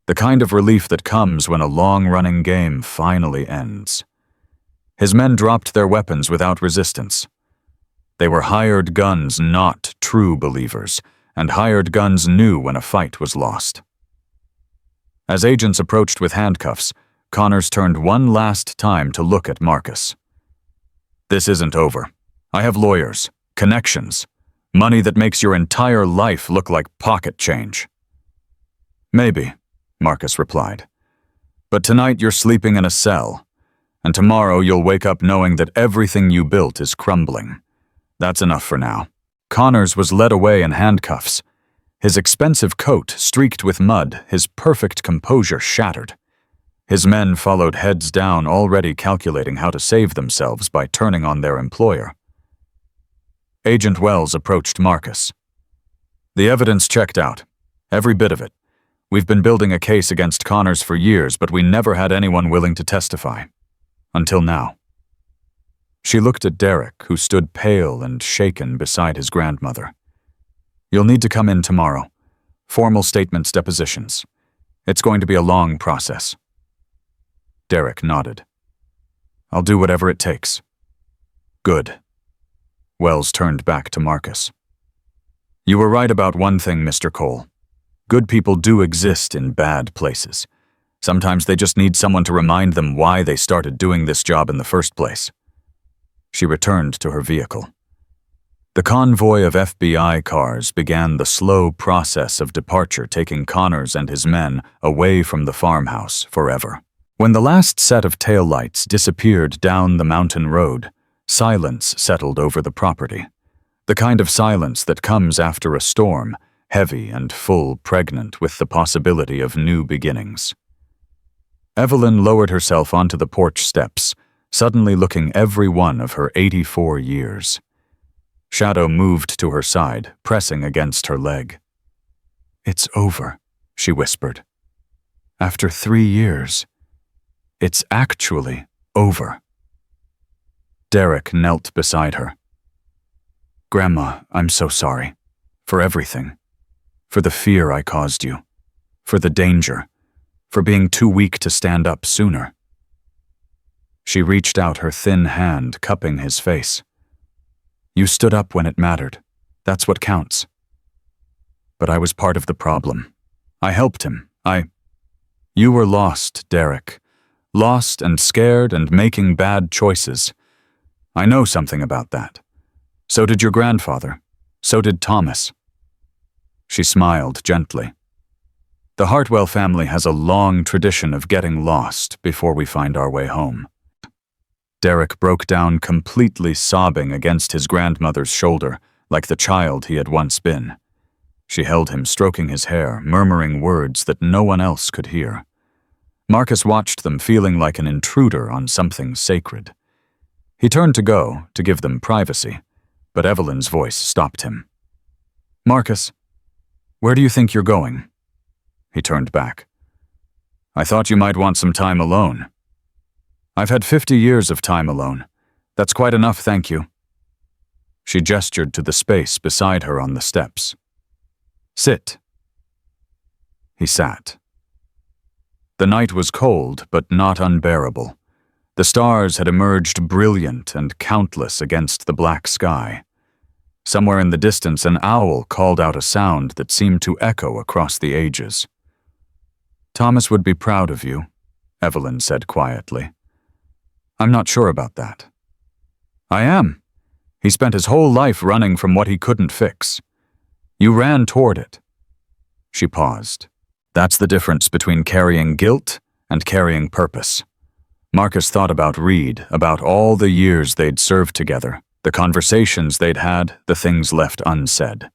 The kind of relief that comes when a long-running game finally ends. His men dropped their weapons without resistance. They were hired guns, not true believers, and hired guns knew when a fight was lost. As agents approached with handcuffs, Connors turned one last time to look at Marcus. This isn't over. I have lawyers, connections, money that makes your entire life look like pocket change. Maybe, Marcus replied. But tonight you're sleeping in a cell, and tomorrow you'll wake up knowing that everything you built is crumbling. That's enough for now. Connors was led away in handcuffs. His expensive coat streaked with mud, his perfect composure shattered. His men followed heads down, already calculating how to save themselves by turning on their employer. Agent Wells approached Marcus. The evidence checked out. Every bit of it. We've been building a case against Connors for years, but we never had anyone willing to testify. Until now. She looked at Derek, who stood pale and shaken beside his grandmother. You'll need to come in tomorrow. Formal statements, depositions. It's going to be a long process. Derek nodded. I'll do whatever it takes. Good. Wells turned back to Marcus. You were right about one thing, Mr. Cole. Good people do exist in bad places. Sometimes they just need someone to remind them why they started doing this job in the first place. She returned to her vehicle. The convoy of FBI cars began the slow process of departure, taking Connors and his men away from the farmhouse forever. When the last set of taillights disappeared down the mountain road, silence settled over the property. The kind of silence that comes after a storm, heavy and full, pregnant with the possibility of new beginnings. Evelyn lowered herself onto the porch steps, suddenly looking every one of her 84 years. Shadow moved to her side, pressing against her leg. It's over, she whispered. After 3 years, it's actually over. Derek knelt beside her. Grandma, I'm so sorry. For everything. For the fear I caused you. For the danger. For being too weak to stand up sooner. She reached out her thin hand, cupping his face. You stood up when it mattered. That's what counts. But I was part of the problem. I helped him. You were lost, Derek. Lost and scared and making bad choices. I know something about that. So did your grandfather. So did Thomas. She smiled gently. The Hartwell family has a long tradition of getting lost before we find our way home. Derek broke down completely, sobbing against his grandmother's shoulder, like the child he had once been. She held him, stroking his hair, murmuring words that no one else could hear. Marcus watched them, feeling like an intruder on something sacred. He turned to go, to give them privacy, but Evelyn's voice stopped him. "Marcus, where do you think you're going?" He turned back. "I thought you might want some time alone." "I've had 50 years of time alone. That's quite enough, thank you." She gestured to the space beside her on the steps. "Sit." He sat. The night was cold, but not unbearable. The stars had emerged brilliant and countless against the black sky. Somewhere in the distance, an owl called out a sound that seemed to echo across the ages. "Thomas would be proud of you," Evelyn said quietly. "I'm not sure about that." "I am. He spent his whole life running from what he couldn't fix. You ran toward it." She paused. That's the difference between carrying guilt and carrying purpose. Marcus thought about Reed, about all the years they'd served together, the conversations they'd had, the things left unsaid.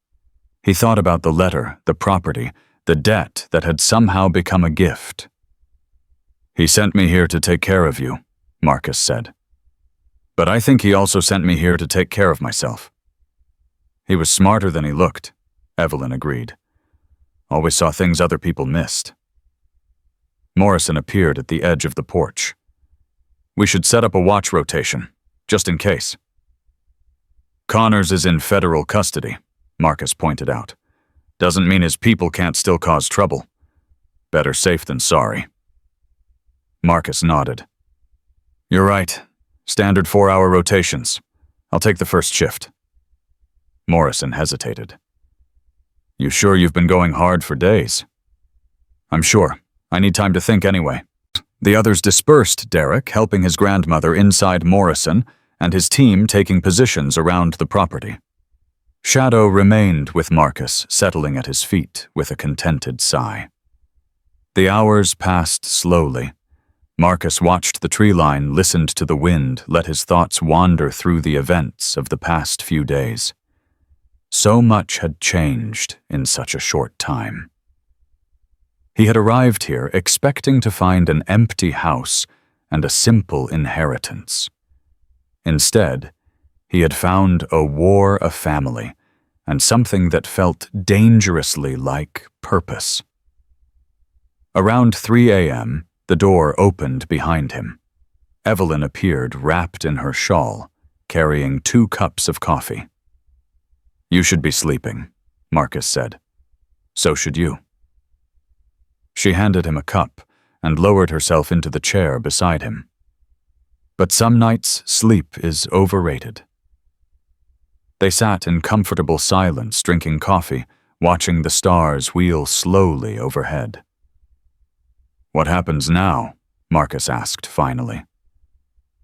He thought about the letter, the property, the debt that had somehow become a gift. "He sent me here to take care of you," Marcus said. "But I think he also sent me here to take care of myself." "He was smarter than he looked," Evelyn agreed. "Always saw things other people missed." Morrison appeared at the edge of the porch. "We should set up a watch rotation, just in case." "Connors is in federal custody," Marcus pointed out. "Doesn't mean his people can't still cause trouble. Better safe than sorry." Marcus nodded. "You're right. Standard 4-hour rotations. I'll take the first shift." Morrison hesitated. "You sure you've been going hard for days?" "I'm sure. I need time to think anyway." The others dispersed Derek, helping his grandmother inside Morrison, and his team taking positions around the property. Shadow remained with Marcus, settling at his feet with a contented sigh. The hours passed slowly. Marcus watched the tree line, listened to the wind, let his thoughts wander through the events of the past few days. So much had changed in such a short time. He had arrived here expecting to find an empty house and a simple inheritance. Instead, he had found a war of family and something that felt dangerously like purpose. Around 3 a.m., the door opened behind him. Evelyn appeared wrapped in her shawl, carrying 2 cups of coffee. "You should be sleeping," Marcus said. "So should you." She handed him a cup and lowered herself into the chair beside him. But some nights sleep is overrated. They sat in comfortable silence, drinking coffee, watching the stars wheel slowly overhead. "What happens now?" Marcus asked finally.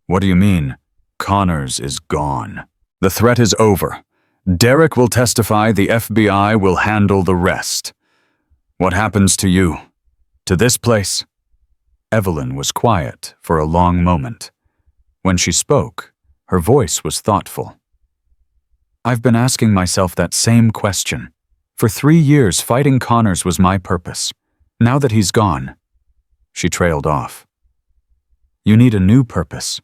"What do you mean? Connors is gone. The threat is over. Derek will testify, the FBI will handle the rest. What happens to you? To this place?" Evelyn was quiet for a long moment. When she spoke, her voice was thoughtful. "I've been asking myself that same question. For 3 years, fighting Connors was my purpose. Now that he's gone..." She trailed off. "You need a new purpose."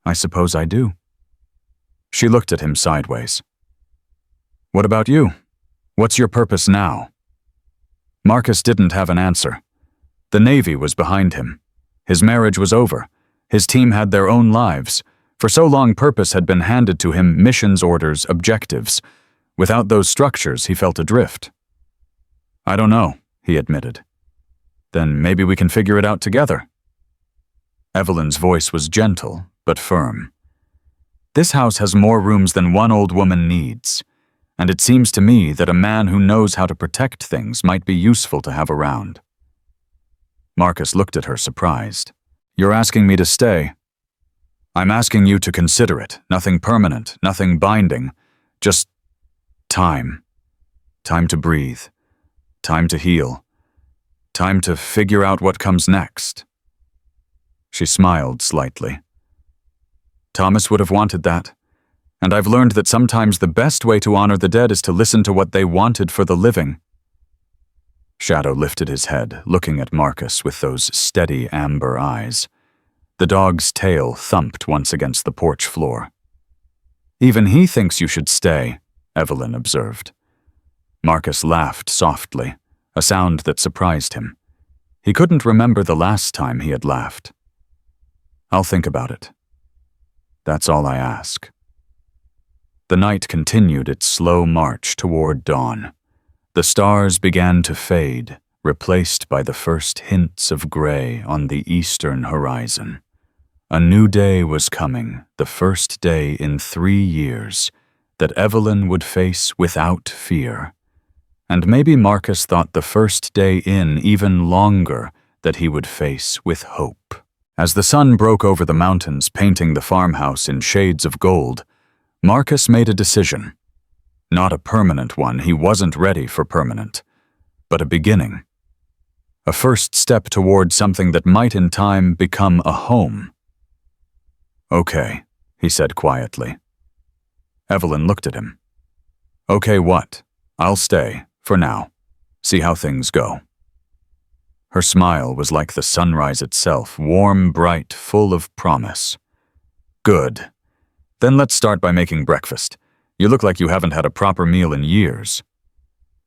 "I suppose I do." She looked at him sideways. "What about you? What's your purpose now?" Marcus didn't have an answer. The Navy was behind him. His marriage was over. His team had their own lives. For so long, purpose had been handed to him, missions, orders, objectives. Without those structures, he felt adrift. "I don't know," he admitted. "Then maybe we can figure it out together." Evelyn's voice was gentle, but firm. "This house has more rooms than one old woman needs, and it seems to me that a man who knows how to protect things might be useful to have around." Marcus looked at her, surprised. "You're asking me to stay?" "I'm asking you to consider it. Nothing permanent, nothing binding. Just time. Time to breathe. Time to heal. Time to figure out what comes next. She smiled slightly. Thomas would have wanted that, and I've learned that sometimes the best way to honor the dead is to listen to what they wanted for the living. Shadow lifted his head, looking at Marcus with those steady amber eyes. The dog's tail thumped once against the porch floor. Even he thinks you should stay, Evelyn observed. Marcus laughed softly, a sound that surprised him. He couldn't remember the last time he had laughed. I'll think about it. That's all I ask. The night continued its slow march toward dawn. The stars began to fade, replaced by the first hints of gray on the eastern horizon. A new day was coming, the first day in 3 years, that Evelyn would face without fear. And maybe Marcus thought the first day in even longer that he would face with hope. As the sun broke over the mountains, painting the farmhouse in shades of gold, Marcus made a decision. Not a permanent one, he wasn't ready for permanent, but a beginning. A first step toward something that might in time become a home. Okay, he said quietly. Evelyn looked at him. Okay, what? I'll stay, for now. See how things go. Her smile was like the sunrise itself, warm, bright, full of promise. Good. Then let's start by making breakfast. You look like you haven't had a proper meal in years.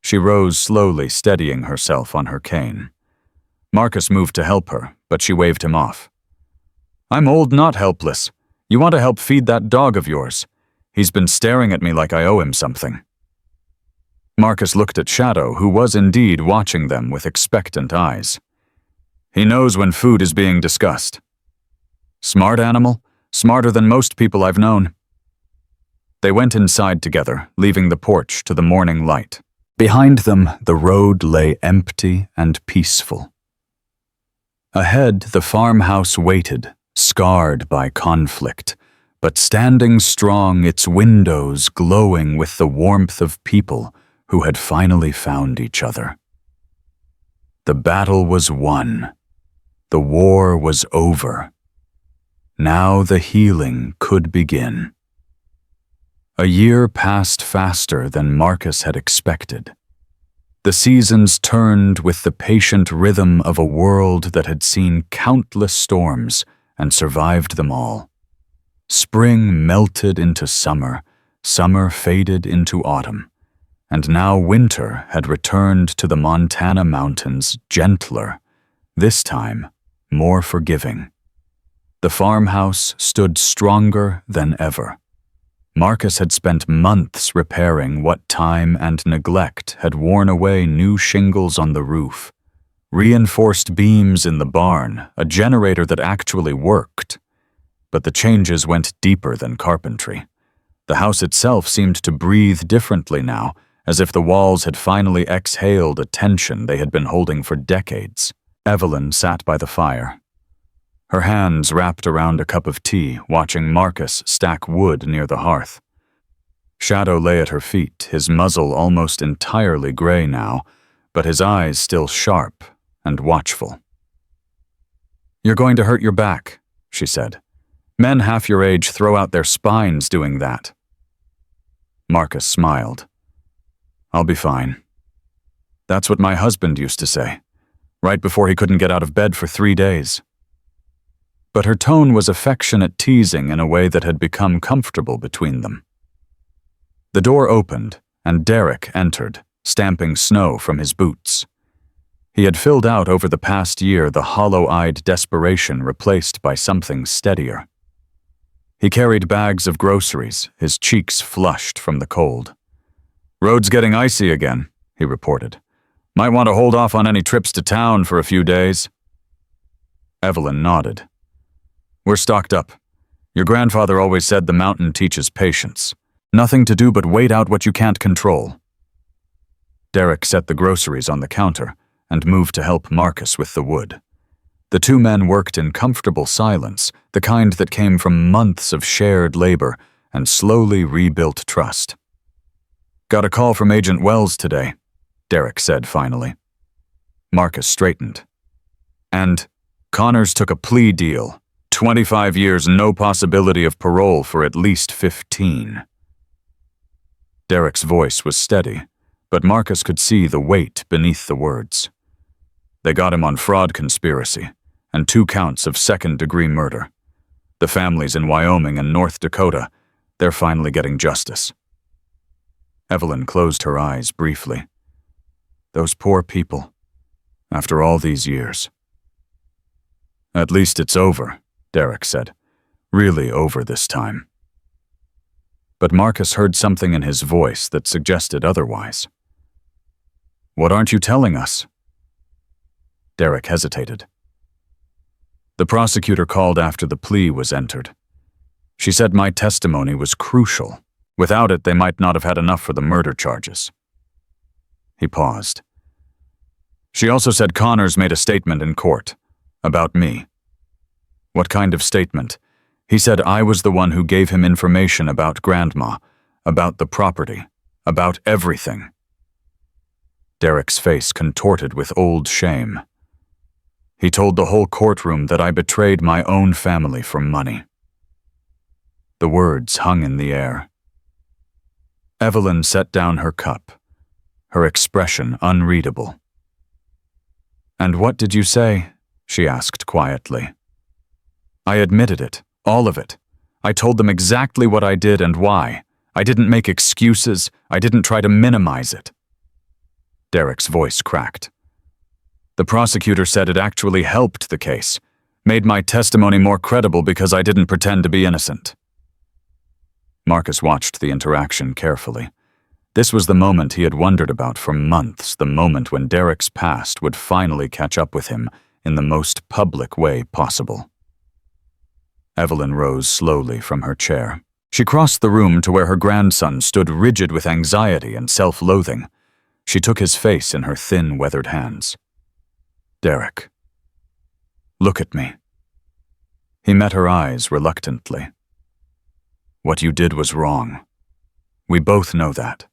She rose slowly, steadying herself on her cane. Marcus moved to help her, but she waved him off. I'm old, not helpless. You want to help feed that dog of yours. He's been staring at me like I owe him something. Marcus looked at Shadow, who was indeed watching them with expectant eyes. He knows when food is being discussed. Smart animal, smarter than most people I've known. They went inside together, leaving the porch to the morning light. Behind them, the road lay empty and peaceful. Ahead, the farmhouse waited, scarred by conflict, but standing strong, its windows glowing with the warmth of people who had finally found each other. The battle was won. The war was over. Now the healing could begin. A year passed faster than Marcus had expected. The seasons turned with the patient rhythm of a world that had seen countless storms and survived them all. Spring melted into summer, summer faded into autumn, and now winter had returned to the Montana mountains gentler, this time more forgiving. The farmhouse stood stronger than ever. Marcus had spent months repairing what time and neglect had worn away new shingles on the roof, reinforced beams in the barn, a generator that actually worked. But the changes went deeper than carpentry. The house itself seemed to breathe differently now, as if the walls had finally exhaled a tension they had been holding for decades. Evelyn sat by the fire, her hands wrapped around a cup of tea, watching Marcus stack wood near the hearth. Shadow lay at her feet, his muzzle almost entirely gray now, but his eyes still sharp and watchful. "You're going to hurt your back," she said. "Men half your age throw out their spines doing that." Marcus smiled. "I'll be fine. That's what my husband used to say, right before he couldn't get out of bed for 3 days. But her tone was affectionate teasing in a way that had become comfortable between them. The door opened, and Derek entered, stamping snow from his boots. He had filled out over the past year the hollow-eyed desperation replaced by something steadier. He carried bags of groceries, his cheeks flushed from the cold. "Road's getting icy again," he reported. "Might want to hold off on any trips to town for a few days." Evelyn nodded. "We're stocked up. Your grandfather always said the mountain teaches patience. Nothing to do but wait out what you can't control." Derek set the groceries on the counter and moved to help Marcus with the wood. The two men worked in comfortable silence, the kind that came from months of shared labor and slowly rebuilt trust. "Got a call from Agent Wells today," Derek said finally. Marcus straightened. And Connors took a plea deal. 25 years, no possibility of parole for at least 15. Derek's voice was steady, but Marcus could see the weight beneath the words. They got him on fraud conspiracy and 2 counts of second-degree murder. The families in Wyoming and North Dakota, they're finally getting justice. Evelyn closed her eyes briefly. Those poor people, after all these years. At least it's over, Derek said. Really over this time. But Marcus heard something in his voice that suggested otherwise. What aren't you telling us? Derek hesitated. The prosecutor called after the plea was entered. She said my testimony was crucial. Without it, they might not have had enough for the murder charges. He paused. She also said Connors made a statement in court about me. What kind of statement? He said I was the one who gave him information about Grandma, about the property, about everything. Derek's face contorted with old shame. He told the whole courtroom that I betrayed my own family for money. The words hung in the air. Evelyn set down her cup, her expression unreadable. And what did you say? She asked quietly. I admitted it, all of it. I told them exactly what I did and why. I didn't make excuses. I didn't try to minimize it. Derek's voice cracked. The prosecutor said it actually helped the case, made my testimony more credible because I didn't pretend to be innocent. Marcus watched the interaction carefully. This was the moment he had wondered about for months, the moment when Derek's past would finally catch up with him in the most public way possible. Evelyn rose slowly from her chair. She crossed the room to where her grandson stood rigid with anxiety and self-loathing. She took his face in her thin, weathered hands. Derek, look at me. He met her eyes reluctantly. What you did was wrong. We both know that.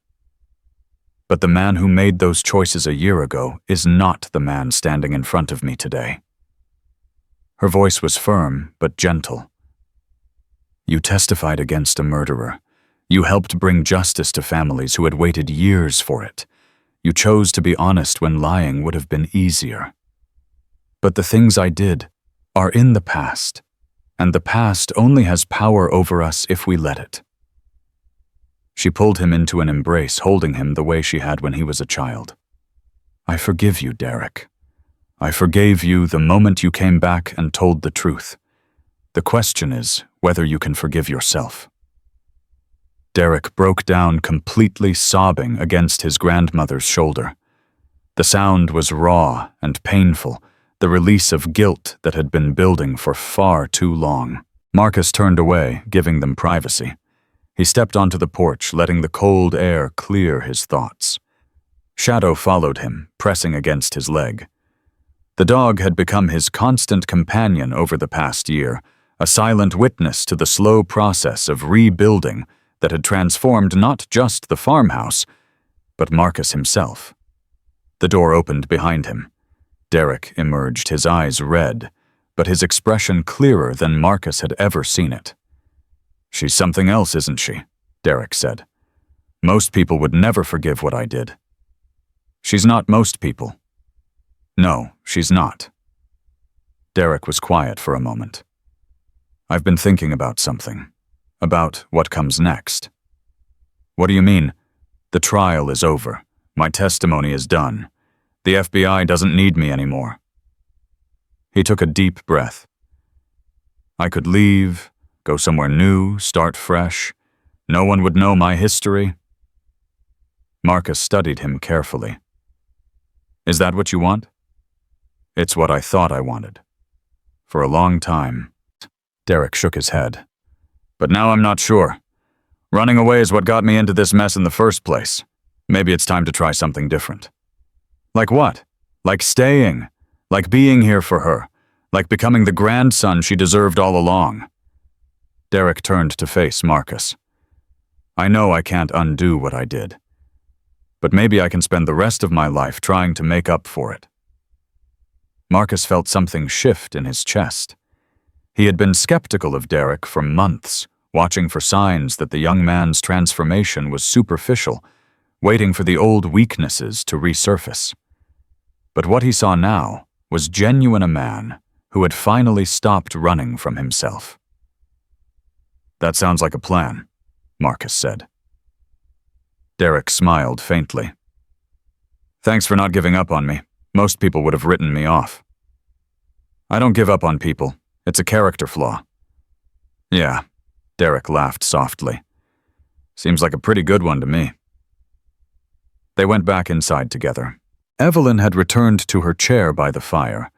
But the man who made those choices a year ago is not the man standing in front of me today. Her voice was firm but gentle. You testified against a murderer. You helped bring justice to families who had waited years for it. You chose to be honest when lying would have been easier. But the things I did are in the past, and the past only has power over us if we let it. She pulled him into an embrace, holding him the way she had when he was a child. I forgive you, Derek. I forgave you the moment you came back and told the truth. The question is whether you can forgive yourself. Derek broke down completely, sobbing against his grandmother's shoulder. The sound was raw and painful, the release of guilt that had been building for far too long. Marcus turned away, giving them privacy. He stepped onto the porch, letting the cold air clear his thoughts. Shadow followed him, pressing against his leg. The dog had become his constant companion over the past year, a silent witness to the slow process of rebuilding that had transformed not just the farmhouse, but Marcus himself. The door opened behind him. Derek emerged, his eyes red, but his expression clearer than Marcus had ever seen it. She's something else, isn't she? Derek said. Most people would never forgive what I did. She's not most people. No, she's not. Derek was quiet for a moment. I've been thinking about something. About what comes next. What do you mean? The trial is over. My testimony is done. The FBI doesn't need me anymore. He took a deep breath. I could leave, go somewhere new, start fresh. No one would know my history. Marcus studied him carefully. Is that what you want? It's what I thought I wanted. For a long time. Derek shook his head. But now I'm not sure. Running away is what got me into this mess in the first place. Maybe it's time to try something different. Like what? Like staying. Like being here for her. Like becoming the grandson she deserved all along. Derek turned to face Marcus. I know I can't undo what I did. But maybe I can spend the rest of my life trying to make up for it. Marcus felt something shift in his chest. He had been skeptical of Derek for months, watching for signs that the young man's transformation was superficial, waiting for the old weaknesses to resurface. But what he saw now was genuine a man who had finally stopped running from himself. "That sounds like a plan," Marcus said. Derek smiled faintly. "Thanks for not giving up on me. Most people would have written me off." "I don't give up on people. It's a character flaw." "Yeah," Derek laughed softly. "Seems like a pretty good one to me." They went back inside together. Evelyn had returned to her chair by the fire,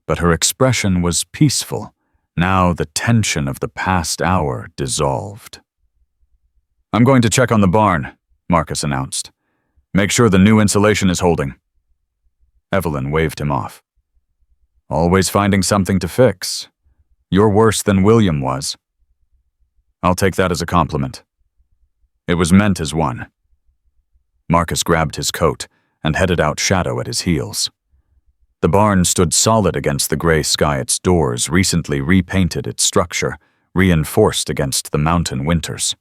but her expression was peaceful. Now the tension of the past hour dissolved. "I'm going to check on the barn," Marcus announced. "Make sure the new insulation is holding." Evelyn waved him off. "Always finding something to fix. You're worse than William was." "I'll take that as a compliment." "It was meant as one." Marcus grabbed his coat and headed out, Shadow at his heels. The barn stood solid against the gray sky. Its doors recently repainted its structure, reinforced against the mountain winters.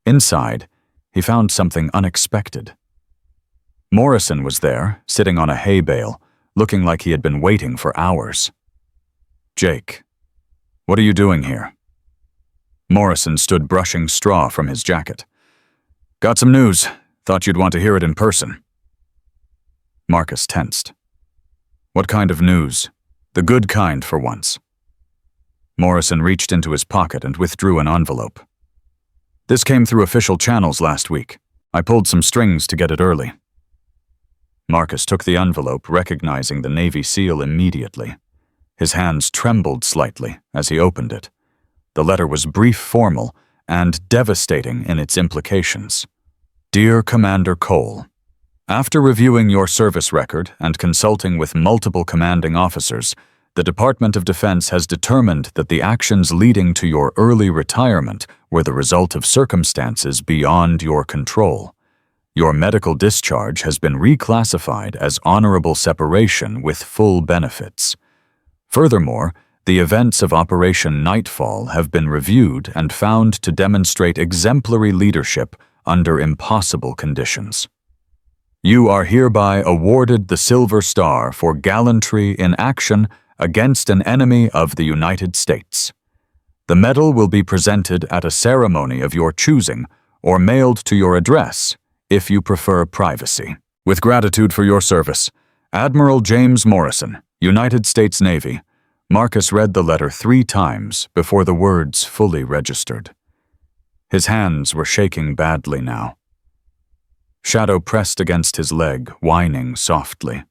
Inside, he found something unexpected. Morrison was there, sitting on a hay bale, looking like he had been waiting for hours. "Jake, what are you doing here?" Morrison stood brushing straw from his jacket. "Got some news. Thought you'd want to hear it in person." Marcus tensed. "What kind of news? The good kind, for once." Morrison reached into his pocket and withdrew an envelope. "This came through official channels last week. I pulled some strings to get it early." Marcus took the envelope, recognizing the Navy seal immediately. His hands trembled slightly as he opened it. The letter was brief, formal, and devastating in its implications. "Dear Commander Cole, after reviewing your service record and consulting with multiple commanding officers, the Department of Defense has determined that the actions leading to your early retirement were the result of circumstances beyond your control. Your medical discharge has been reclassified as honorable separation with full benefits. Furthermore, the events of Operation Nightfall have been reviewed and found to demonstrate exemplary leadership under impossible conditions. You are hereby awarded the Silver Star for gallantry in action against an enemy of the United States. The medal will be presented at a ceremony of your choosing or mailed to your address if you prefer privacy. With gratitude for your service, Admiral James Morrison, United States Navy." Marcus read the letter 3 times before the words fully registered. His hands were shaking badly now. Shadow pressed against his leg, whining softly.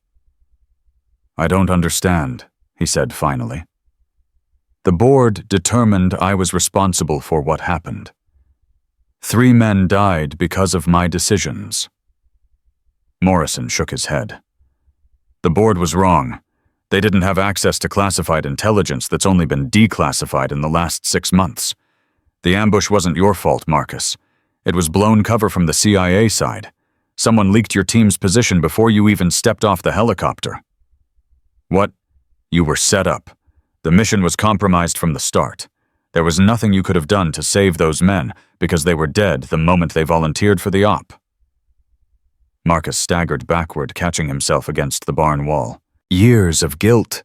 "I don't understand," he said finally. "The board determined I was responsible for what happened. 3 men died because of my decisions." Morrison shook his head. "The board was wrong. They didn't have access to classified intelligence that's only been declassified in the last 6 months. The ambush wasn't your fault, Marcus. It was blown cover from the CIA side. Someone leaked your team's position before you even stepped off the helicopter." "What? You were set up. The mission was compromised from the start. There was nothing you could have done to save those men because they were dead the moment they volunteered for the op." Marcus staggered backward, catching himself against the barn wall. Years of guilt,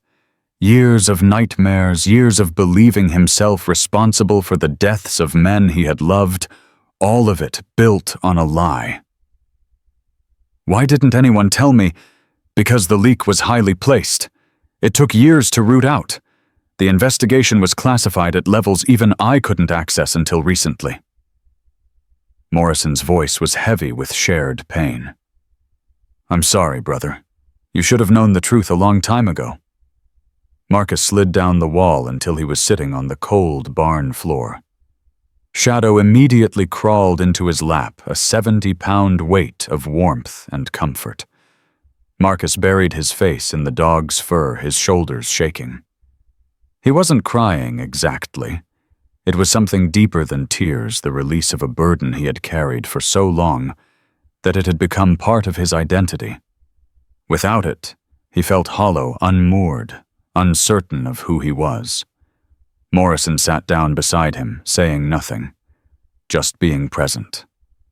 years of nightmares, years of believing himself responsible for the deaths of men he had loved, all of it built on a lie. "Why didn't anyone tell me?" "Because the leak was highly placed. It took years to root out. The investigation was classified at levels even I couldn't access until recently." Morrison's voice was heavy with shared pain. "I'm sorry, brother. You should have known the truth a long time ago." Marcus slid down the wall until he was sitting on the cold barn floor. Shadow immediately crawled into his lap, a 70-pound weight of warmth and comfort. Marcus buried his face in the dog's fur, his shoulders shaking. He wasn't crying exactly. It was something deeper than tears, the release of a burden he had carried for so long that it had become part of his identity. Without it, He felt hollow, unmoored, uncertain of who he was. Morrison sat down beside him, saying nothing, just being present,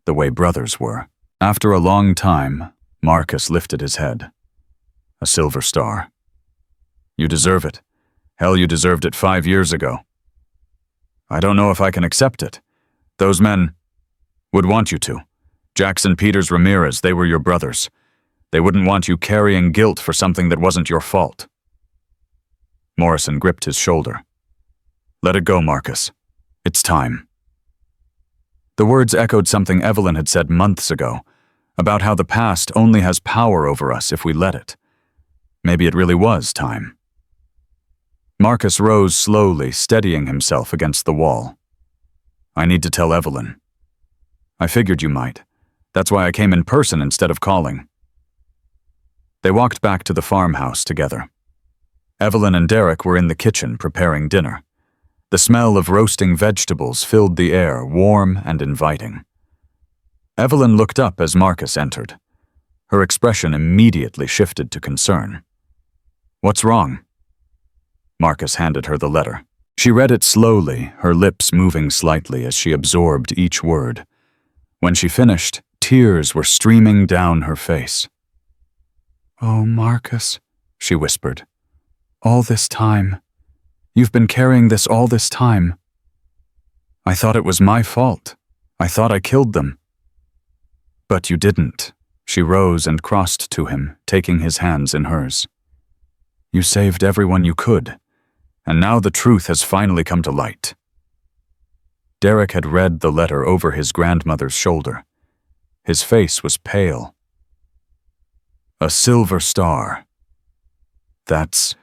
the way brothers were. After a long time, Marcus lifted his head. A silver star. You deserve it. Hell, you deserved it 5 years ago. I don't know if I can accept it. Those men would want you to. Jackson, Peters, Ramirez, they were your brothers. They wouldn't want you carrying guilt for something that wasn't your fault. Morrison gripped his shoulder. Let it go, Marcus. It's time. The words echoed something Evelyn had said months ago, about how the past only has power over us if we let it. Maybe it really was time. Marcus rose slowly, steadying himself against the wall. I need to tell Evelyn. I figured you might. That's why I came in person instead of calling. They walked back to the farmhouse together. Evelyn and Derek were in the kitchen preparing dinner. The smell of roasting vegetables filled the air, warm and inviting. Evelyn looked up as Marcus entered. Her expression immediately shifted to concern. What's wrong? Marcus handed her the letter. She read it slowly, her lips moving slightly as she absorbed each word. When she finished, tears were streaming down her face. Oh, Marcus, she whispered. All this time. You've been carrying this all this time. I thought it was my fault. I thought I killed them. But you didn't. She rose and crossed to him, taking his hands in hers. You saved everyone you could, and now the truth has finally come to light. Derek had read the letter over his grandmother's shoulder. His face was pale. A silver star. That's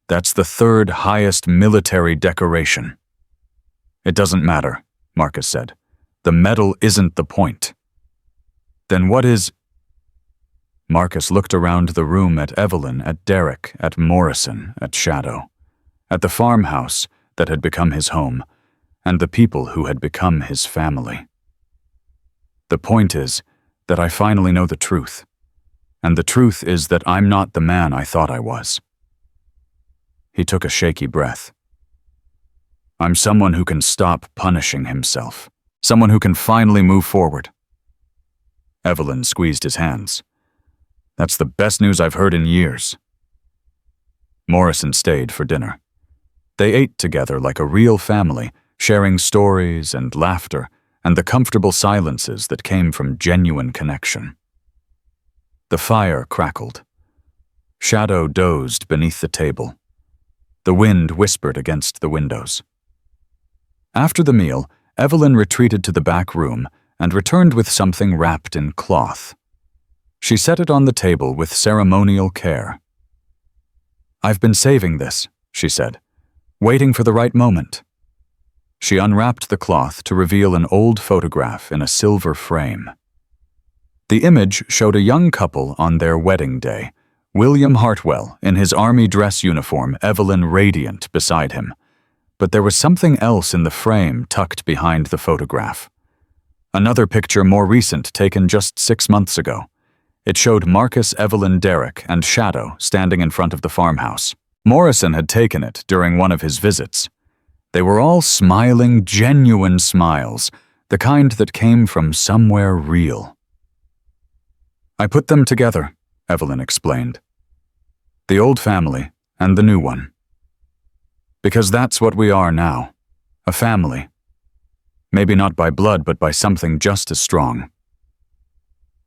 the third highest military decoration. It doesn't matter, Marcus said. The medal isn't the point. Then what is... Marcus looked around the room at Evelyn, at Derek, at Morrison, at Shadow, at the farmhouse that had become his home, and the people who had become his family. The point is that I finally know the truth, and the truth is that I'm not the man I thought I was. He took a shaky breath. I'm someone who can stop punishing himself, someone who can finally move forward. Evelyn squeezed his hands. That's the best news I've heard in years. Morrison stayed for dinner. They ate together like a real family, sharing stories and laughter and the comfortable silences that came from genuine connection. The fire crackled. Shadow dozed beneath the table. The wind whispered against the windows. After the meal, Evelyn retreated to the back room and returned with something wrapped in cloth. She set it on the table with ceremonial care. I've been saving this, she said, waiting for the right moment. She unwrapped the cloth to reveal an old photograph in a silver frame. The image showed a young couple on their wedding day, William Hartwell in his army dress uniform, Evelyn radiant beside him. But there was something else in the frame tucked behind the photograph. Another picture more recent, taken just 6 months ago. It showed Marcus, Evelyn, Derek, and Shadow standing in front of the farmhouse. Morrison had taken it during one of his visits. They were all smiling, genuine smiles, the kind that came from somewhere real. I put them together, Evelyn explained. The old family and the new one. Because that's what we are now, a family. Maybe not by blood, but by something just as strong.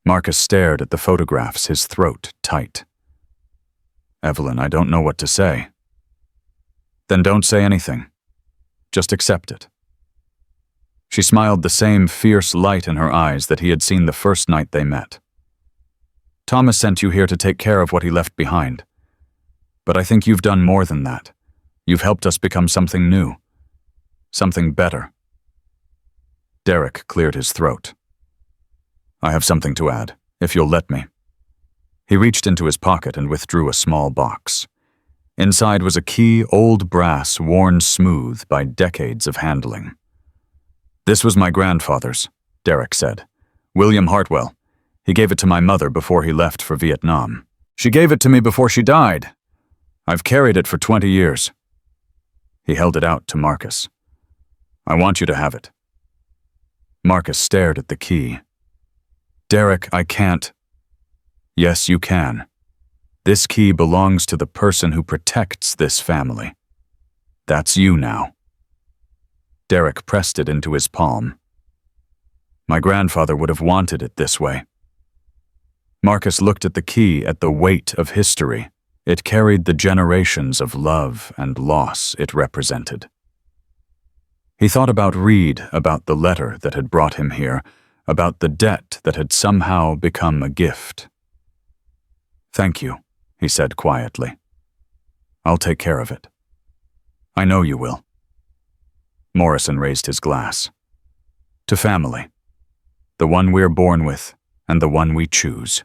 Marcus stared at the photographs, his throat tight. Evelyn, I don't know what to say. Then don't say anything. Just accept it. She smiled, the same fierce light in her eyes that he had seen the first night they met. Thomas sent you here to take care of what he left behind. But I think you've done more than that. You've helped us become something new. Something better. Derek cleared his throat. I have something to add, if you'll let me. He reached into his pocket and withdrew a small box. Inside was a key, old brass, worn smooth by decades of handling. This was my grandfather's, Derek said. William Hartwell. He gave it to my mother before he left for Vietnam. She gave it to me before she died. I've carried it for 20 years. He held it out to Marcus. I want you to have it. Marcus stared at the key. Derek, I can't. Yes, you can. This key belongs to the person who protects this family. That's you now. Derek pressed it into his palm. My grandfather would have wanted it this way. Marcus looked at the key, at the weight of history. It carried the generations of love and loss it represented. He thought about Reed, about the letter that had brought him here, about the debt that had somehow become a gift. Thank you, he said quietly. I'll take care of it. I know you will. Morrison raised his glass. To family. The one we're born with, and the one we choose.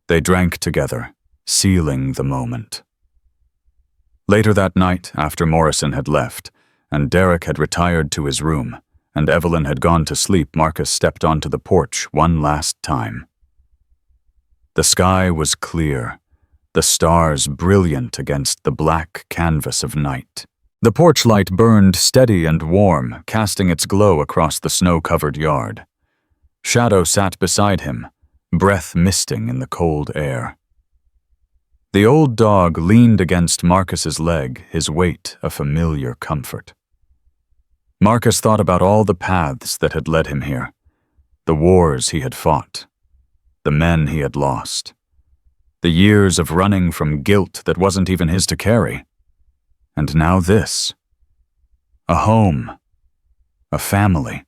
They drank together, sealing the moment. Later that night, after Morrison had left, and Derek had retired to his room, and Evelyn had gone to sleep, Marcus stepped onto the porch one last time. The sky was clear, the stars brilliant against the black canvas of night. The porch light burned steady and warm, casting its glow across the snow-covered yard. Shadow sat beside him, breath misting in the cold air. The old dog leaned against Marcus's leg, his weight a familiar comfort. Marcus thought about all the paths that had led him here, the wars he had fought, the men he had lost, the years of running from guilt that wasn't even his to carry. And now this. A home, a family,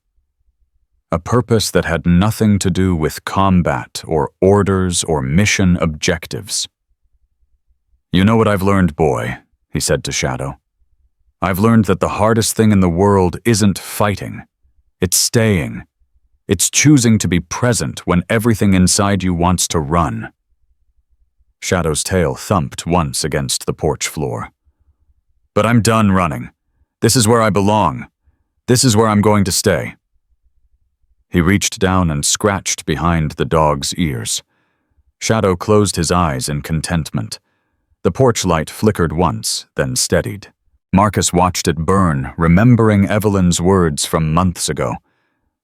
a purpose that had nothing to do with combat or orders or mission objectives. You know what I've learned, boy, he said to Shadow. I've learned that the hardest thing in the world isn't fighting. It's staying. It's choosing to be present when everything inside you wants to run. Shadow's tail thumped once against the porch floor. But I'm done running. This is where I belong. This is where I'm going to stay. He reached down and scratched behind the dog's ears. Shadow closed his eyes in contentment. The porch light flickered once, then steadied. Marcus watched it burn, remembering Evelyn's words from months ago.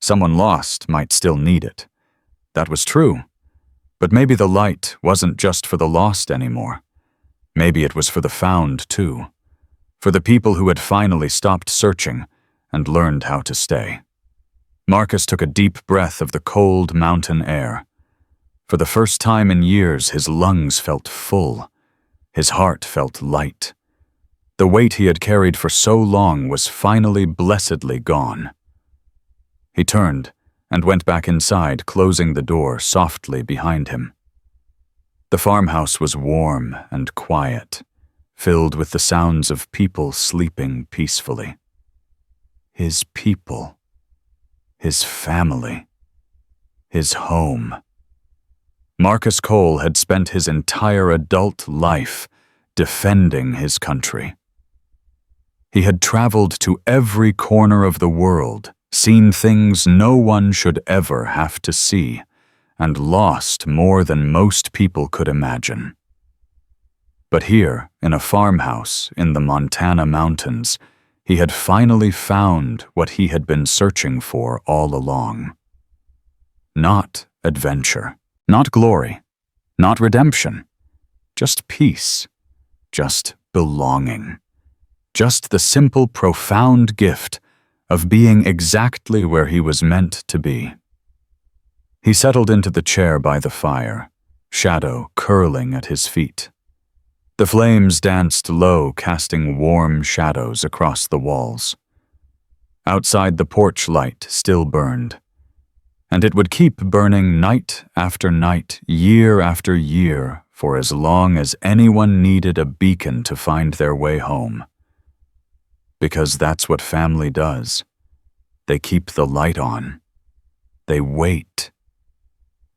Someone lost might still need it. That was true. But maybe the light wasn't just for the lost anymore. Maybe it was for the found, too. For the people who had finally stopped searching and learned how to stay. Marcus took a deep breath of the cold mountain air. For the first time in years, his lungs felt full. His heart felt light. The weight he had carried for so long was finally blessedly gone. He turned and went back inside, closing the door softly behind him. The farmhouse was warm and quiet, filled with the sounds of people sleeping peacefully. His people. His family. His home. Marcus Cole had spent his entire adult life defending his country. He had traveled to every corner of the world, seen things no one should ever have to see, and lost more than most people could imagine. But here, in a farmhouse in the Montana mountains, he had finally found what he had been searching for all along. Not adventure, not glory, not redemption, just peace, just belonging, just the simple, profound gift of being exactly where he was meant to be. He settled into the chair by the fire, Shadow curling at his feet. The flames danced low, casting warm shadows across the walls. Outside, the porch light still burned, and it would keep burning night after night, year after year, for as long as anyone needed a beacon to find their way home. Because that's what family does. They keep the light on. They wait.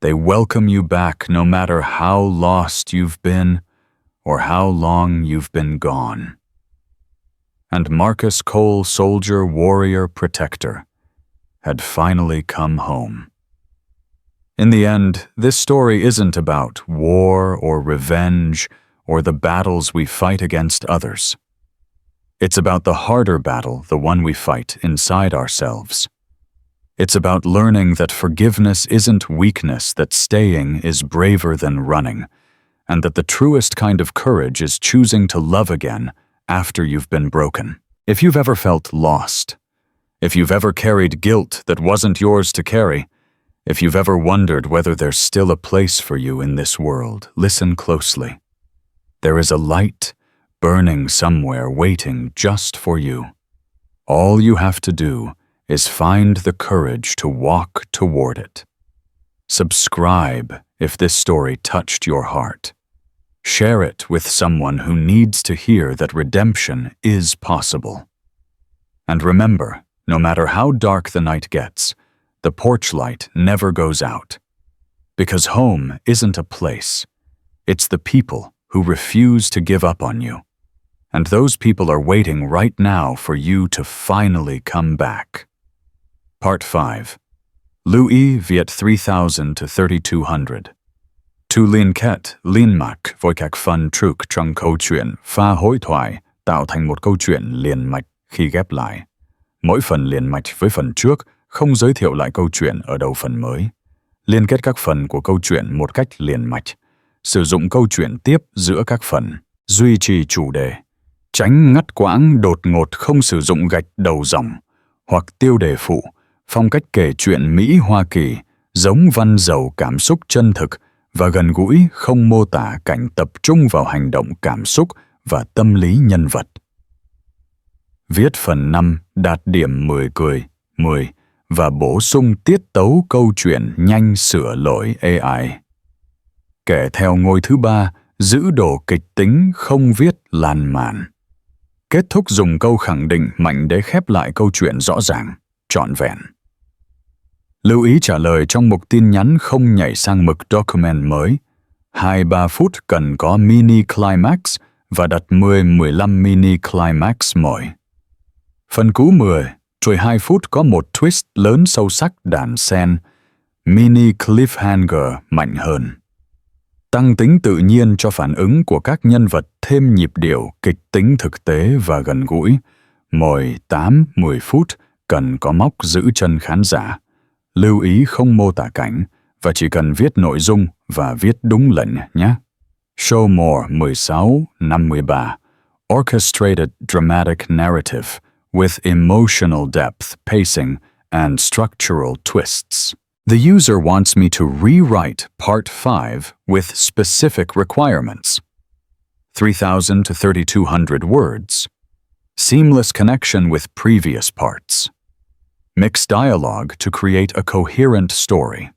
They welcome you back no matter how lost you've been or how long you've been gone. And Marcus Cole, soldier, warrior, protector, had finally come home. In the end, this story isn't about war or revenge or the battles we fight against others. It's about the harder battle, the one we fight inside ourselves. It's about learning that forgiveness isn't weakness, that staying is braver than running, and that the truest kind of courage is choosing to love again after you've been broken. If you've ever felt lost, if you've ever carried guilt that wasn't yours to carry, if you've ever wondered whether there's still a place for you in this world, listen closely. There is a light burning somewhere waiting just for you. All you have to do is find the courage to walk toward it. Subscribe if this story touched your heart. Share it with someone who needs to hear that redemption is possible. And remember, no matter how dark the night gets, the porch light never goes out. Because home isn't a place. It's the people who refuse to give up on you. And those people are waiting right now for you to finally come back. Part 5. Louis viết 3000 to 3200. To liên kết, liên mạch với các phần trục trong câu chuyện pha hội thoại tạo thành một câu chuyện liền mạch khi ghép lại. Mỗi phần liền mạch với phần trước không giới thiệu lại câu chuyện ở đầu phần mới. Liên kết các phần của câu chuyện một cách liền mạch. Sử dụng câu chuyện tiếp giữa các phần. Duy trì chủ đề. Tránh ngắt quãng đột ngột, không sử dụng gạch đầu dòng hoặc tiêu đề phụ. Phong cách kể chuyện Mỹ Hoa Kỳ, giống văn giàu cảm xúc chân thực và gần gũi, không mô tả cảnh, tập trung vào hành động, cảm xúc và tâm lý nhân vật. Viết phần 5 đạt điểm 10 và bổ sung tiết tấu câu chuyện nhanh, sửa lỗi AI. Kể theo ngôi thứ 3, giữ độ kịch tính, không viết lan man. Kết thúc dùng câu khẳng định mạnh để khép lại câu chuyện rõ ràng, trọn vẹn. Lưu ý trả lời trong mục tin nhắn không nhảy sang mực document mới. 2-3 phút cần có mini climax và đặt 10-15 mini climax mỗi. Phần cú 10, rồi 2 phút có một twist lớn sâu sắc đàn sen, mini cliffhanger mạnh hơn. Tăng tính tự nhiên cho phản ứng của các nhân vật, thêm nhịp điệu, kịch tính thực tế và gần gũi. Mỗi 8-10 phút cần có móc giữ chân khán giả. Lưu ý không mô tả cảnh và chỉ cần viết nội dung và viết đúng lệnh nhé. Show more 16-53. Orchestrated dramatic narrative with emotional depth, pacing, and structural twists. The user wants me to rewrite Part 5 with specific requirements. 3,000 to 3,200 words. Seamless connection with previous parts. Mix dialogue to create a coherent story.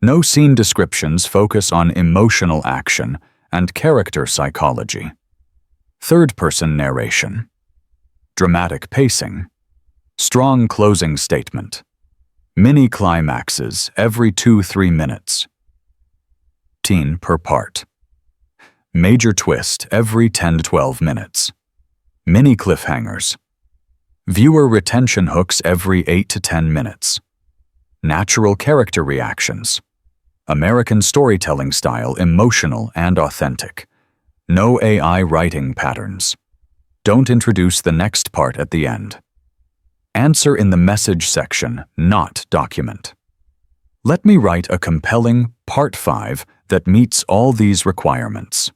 No scene descriptions, focus on emotional action and character psychology. Third-person narration. Dramatic pacing. Strong closing statement. Mini climaxes every 2-3 minutes. 10 per part. Major twist every 10 to 12 minutes. Mini cliffhangers. Viewer retention hooks every 8 to 10 minutes. Natural character reactions. American storytelling style, emotional and authentic. No AI writing patterns. Don't introduce the next part at the end. Answer in the message section, not document. Let me write a compelling Part 5 that meets all these requirements.